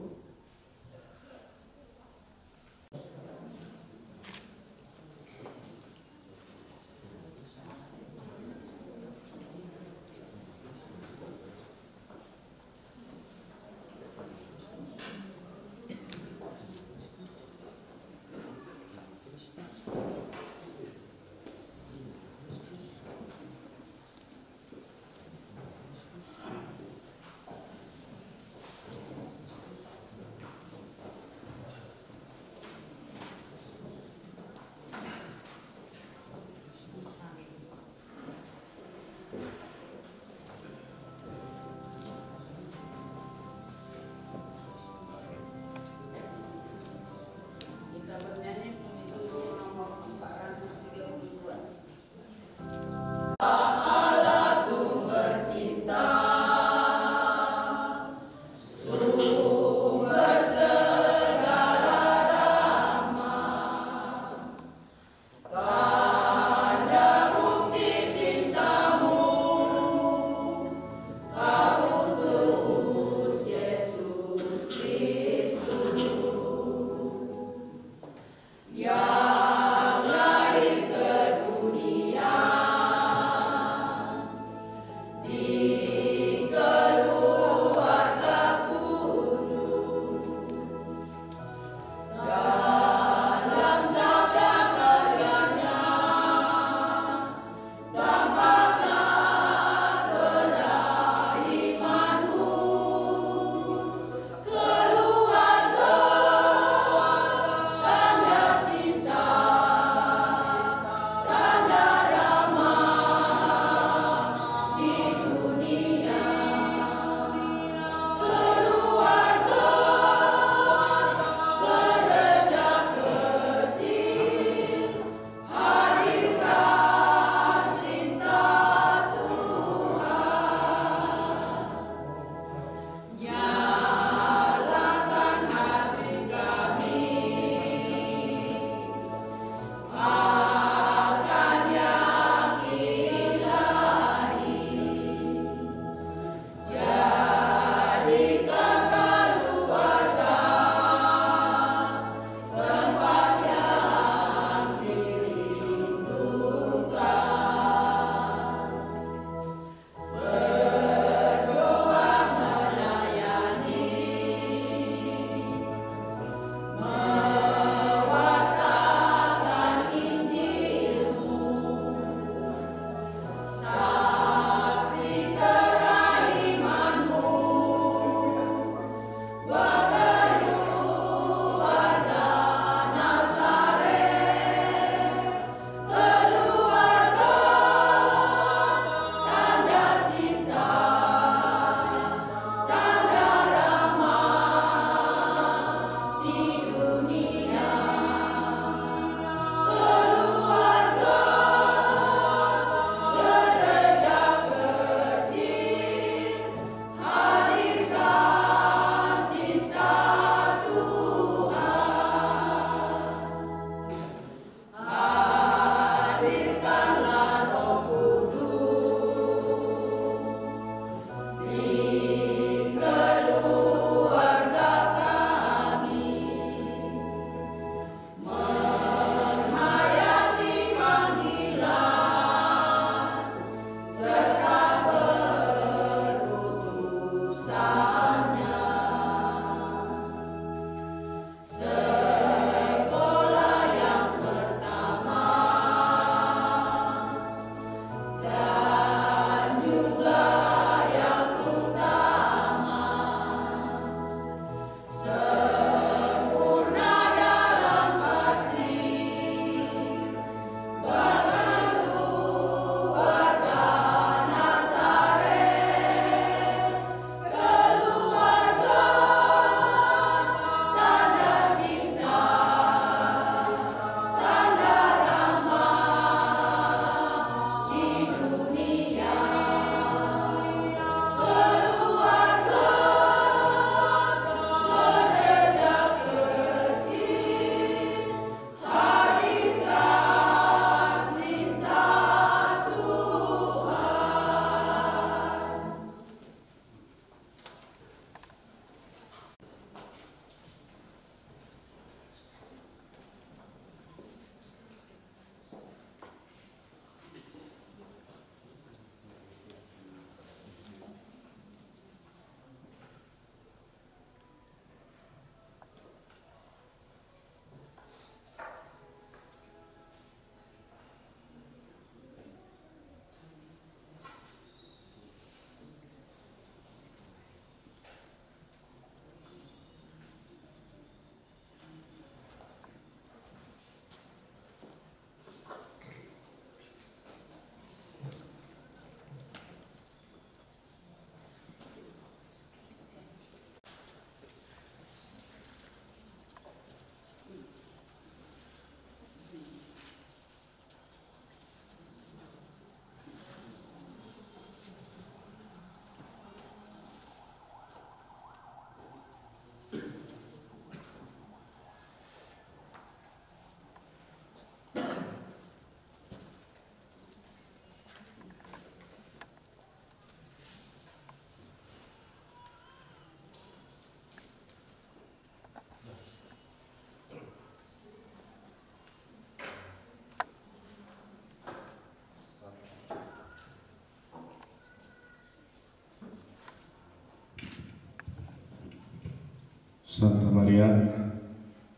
Santa Maria,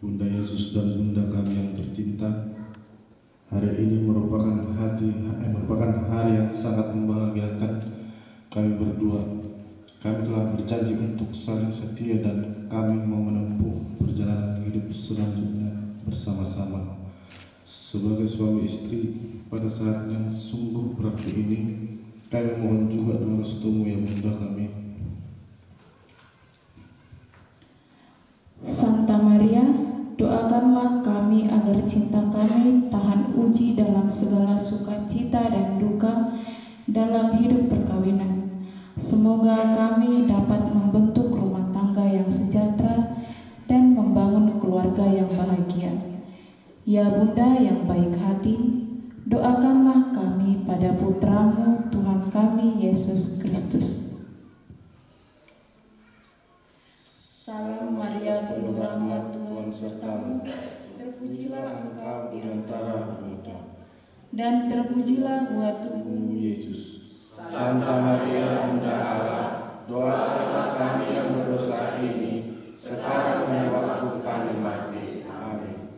Bunda Yesus dan Bunda kami yang tercinta, hari ini merupakan hari yang sangat membahagiakan kami berdua. Kami telah berjanji untuk saling setia dan kami mau menempuh perjalanan hidup selanjutnya bersama-sama. Sebagai suami istri, pada saat yang sungguh berarti ini, kami mohon juga doa restumu ya Bunda kami. Santa Maria, doakanlah kami agar cinta kami tahan uji dalam segala sukacita dan duka dalam hidup perkawinan. Semoga kami dapat membentuk rumah tangga yang sejahtera dan membangun keluarga yang bahagia. Ya Bunda yang baik hati, doakanlah kami pada Putramu Tuhan kami Yesus Kristus. Salam Maria, penuh rahmat, Tuhan sertamu, terpujilah engkau di antara wanita, dan terpujilah buah tubuhmu Yesus. Santa Maria, Bunda Allah, doakanlah kami yang berdosa ini, sekarang dan waktu kami mati. Amin.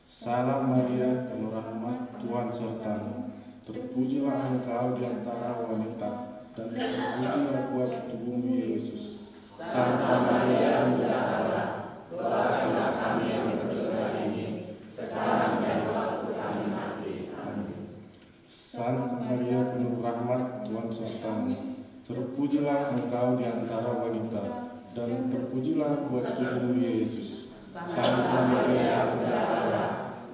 Salam Maria, penuh rahmat, Tuhan sertamu, terpujilah engkau di antara wanita, dan terpujilah buah tubuhmu Yesus. Santa Maria, Bunda Allah, doakanlah kami yang berdosa ini, sekarang dan waktu kami mati. Amin. Santa Maria, penuh rahmat, Tuhan sertamu, terpujilah engkau di antara wanita, dan terpujilah buah tubuhmu Yesus. Santa Maria, Bunda Allah,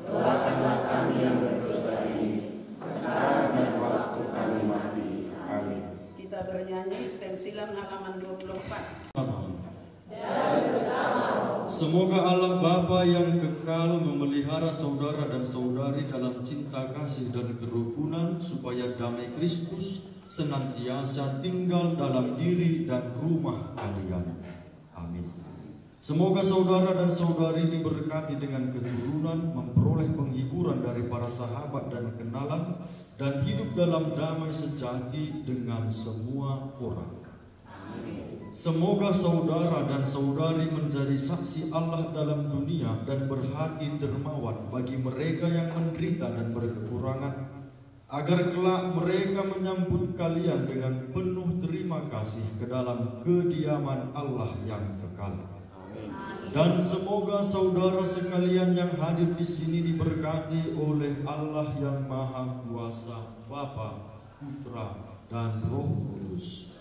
doakanlah kami yang berdosa ini, sekarang dan waktu kami mati. Amin. Kita bernyanyi stensilan halaman 24. Semoga Allah Bapa yang kekal memelihara saudara dan saudari dalam cinta kasih dan kerukunan, supaya damai Kristus senantiasa tinggal dalam diri dan rumah kalian. Amin. Semoga saudara dan saudari diberkati dengan keturunan, memperoleh penghiburan dari para sahabat dan kenalan, dan hidup dalam damai sejati dengan semua orang. Semoga saudara dan saudari menjadi saksi Allah dalam dunia dan berhati dermawan bagi mereka yang menderita dan berkekurangan, agar kelak mereka menyambut kalian dengan penuh terima kasih ke dalam kediaman Allah yang kekal. Dan semoga saudara sekalian yang hadir di sini diberkati oleh Allah yang Maha Kuasa, Bapa, Putra, dan Roh Kudus.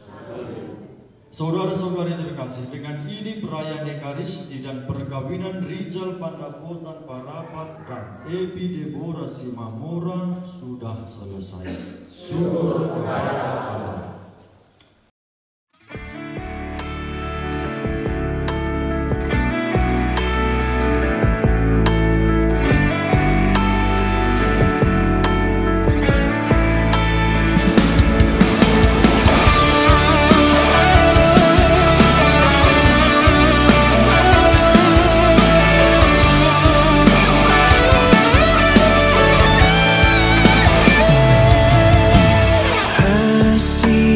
Saudara-saudari terkasih, dengan ini perayaan Ekaristi dan perkawinan Rizal Pandapotan Parapat dan Epi Deborah Simamora sudah selesai. Syukur kepada Allah. See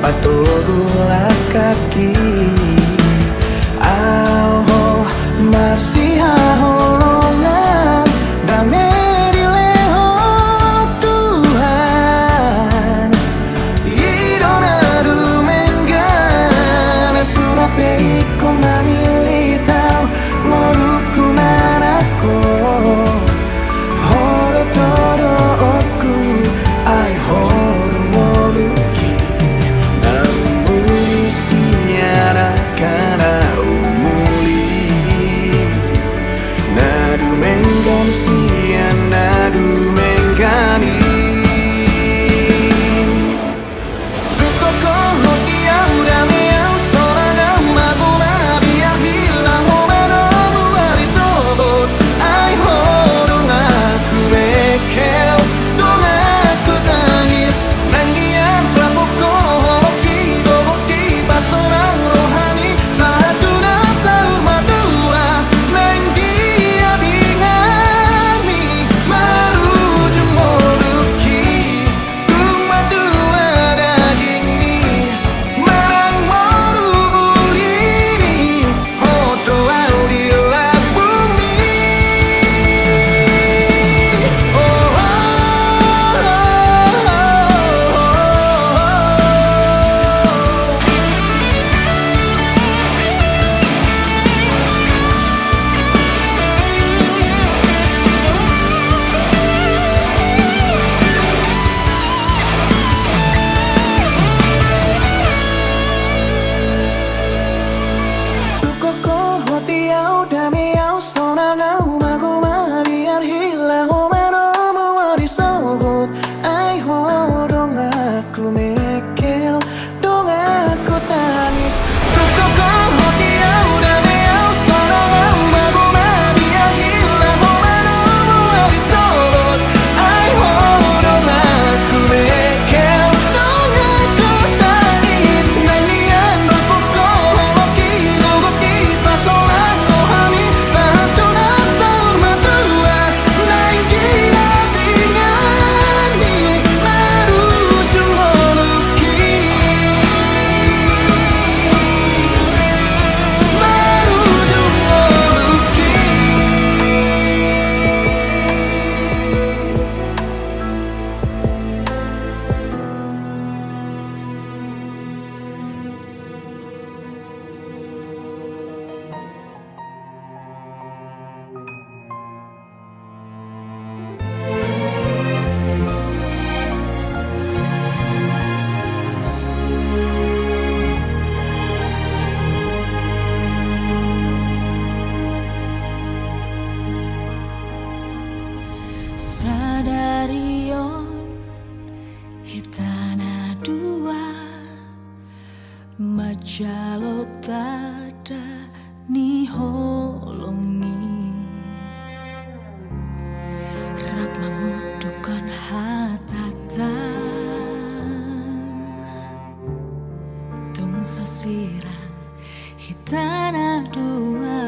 paturulah kaki Aho masih holongan damai di leho Tuhan Idona dumengan surat peiko mamili tau moruku manako horo todo oku ai horo moruki namuli siara kana umuli nadu menggan sian nadu menggani Sadarion hitana dua majalo tada ni holongi kerap mengudukan hatatan tung sosirang hitana dua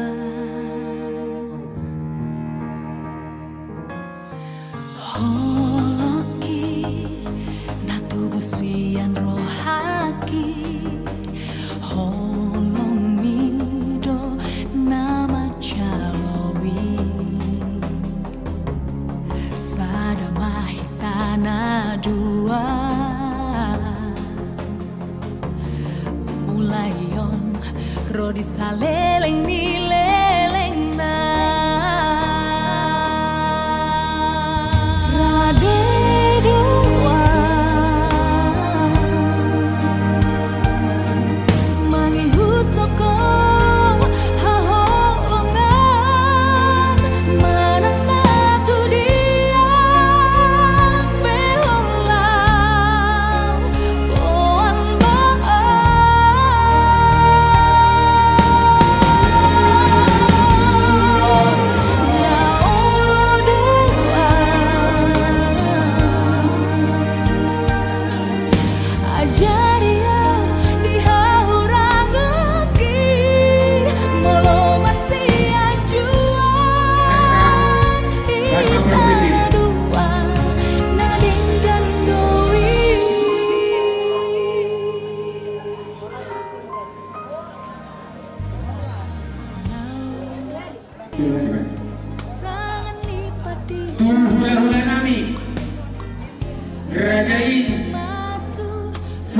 holoki na tubuh sian rohaki holomido nama calowi sadama hitana dua mulayon rodi saleleng nileleng na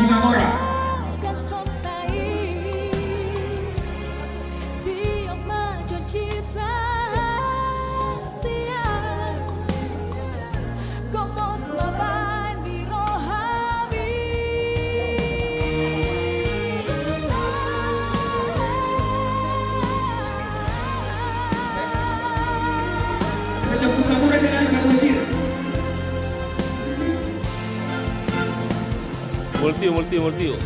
Simamora.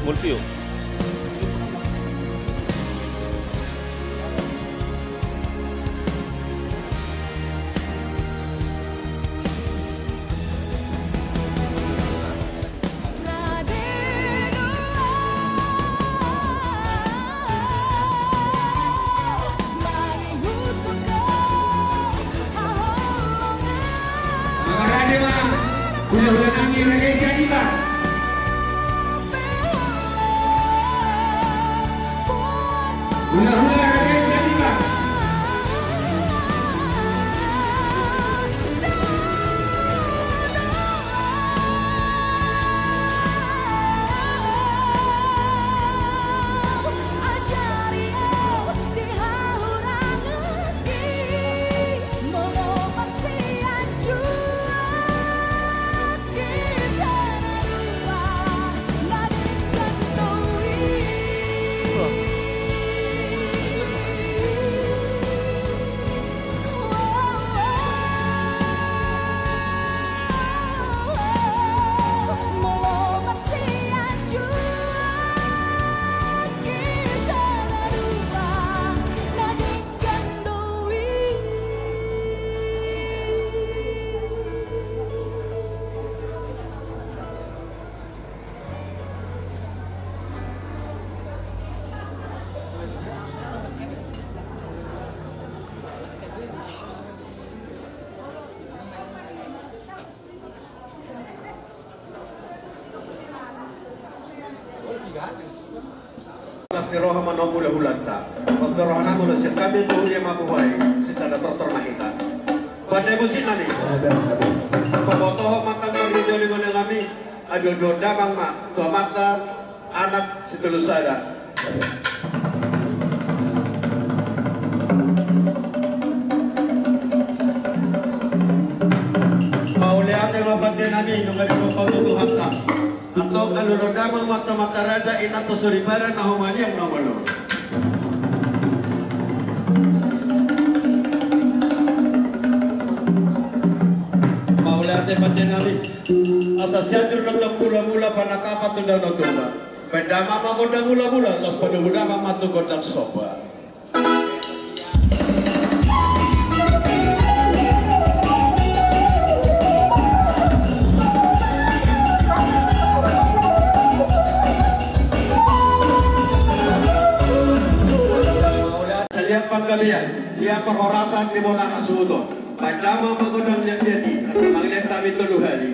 Multio. Hula-hula kami Raja Diva. Hula-hula Raja Diva. Roha manomula hulanta, pas rohana mula sekabi tuhuria mabuhay, sisada termahita. Pada musim nami, pemotong matang kerja dengan kami, ada dua damang mak, tua mata anak setulus sada. Mau lihat yang bapak nami, nunggu di kau tuh hatta. Atau kalau rodama mata-mata raja ina to suribara na humani ang nomalo. Maulate pandenali asasiatur nang mula-mula panatapa tunda notunda. Pedama magoda mula-mula los paduda mamatu godak sopa. Pangkalian, dia perhorasan di bola asudo. Padama magodang jadi, manglem kami tulu hari.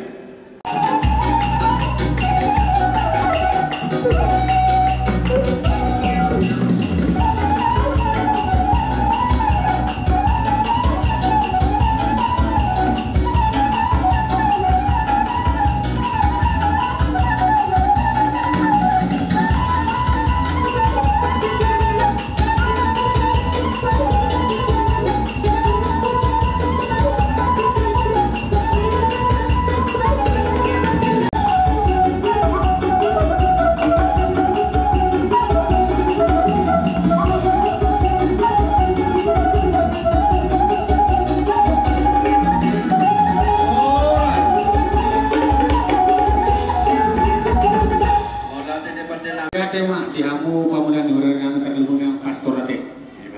Tema dihamu pamulan dihurir kami terlebung yang pastorate.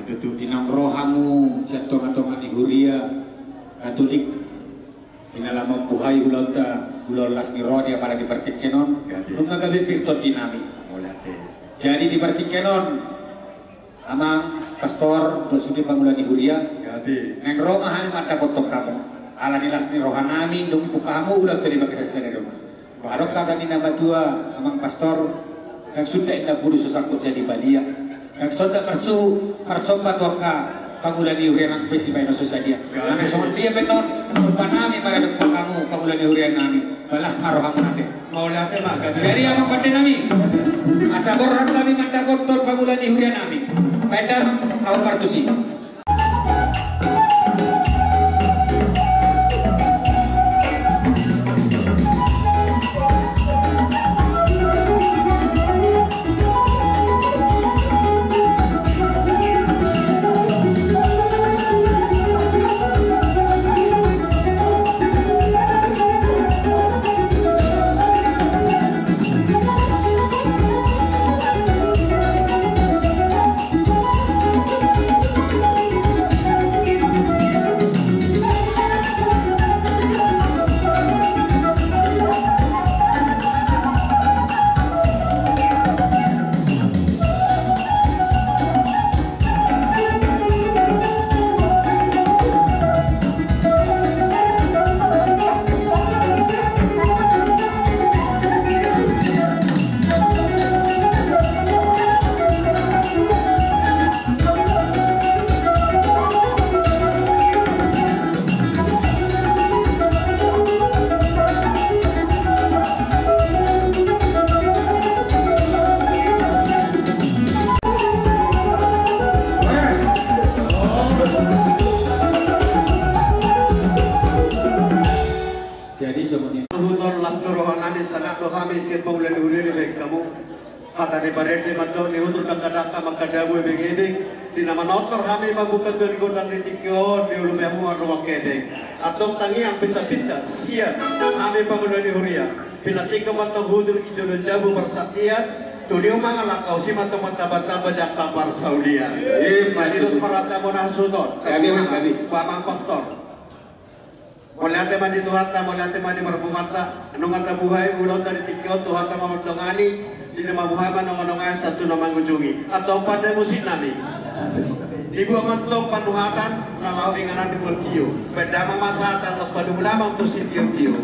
Dinam rohamu siatonga-tonga dihuria Katolik. Dinalama buhay ulauta ulolas ni rodia para dipertikenon. Lumagabi pirtot dinami. Jadi dipertikenon amang pastor bersudi pamulan dihuria. Neng romahan mata potong kamu. Ala nilas ni rohanami dong kamu ulang tadi bagi sesenero. Barok kata ni nama tua amang pastor. Yang sudah indah bulu sesangkut jadi badia, yang sudah bersumbat waka Pangulani hurian besi bayi naso sadia. Kami soal dia benar, sopan kami pada depan kamu pangulani hurian kami. Balas maroh kamu nanti. Mau lihat mak. Jadi apa pada kami? Asa borang kami manda kotor pangulani hurian kami. Pada mau partusi. Bukan dari godang ditikio di ulu behuan ruang kedeng atau tangi yang pinta-pinta siap kami bangun dari huria pinatika matang hudur ijo dan jabu bersatian tudio mangalak kau si matang mata-mata banyak kabar saulia manilus marata monah sudot pamang pastor moliate mandi tuhata moliate mandi berbumata nungata buhay ulau dari tikio tuhata mamadongani di nama Muhammad nongonongan satu nama ngunjungi atau pada musim nami Ibu amantok panuhatan nalau inganan di mulkiyo. Beda masatan los padu lamang to sitio-tio.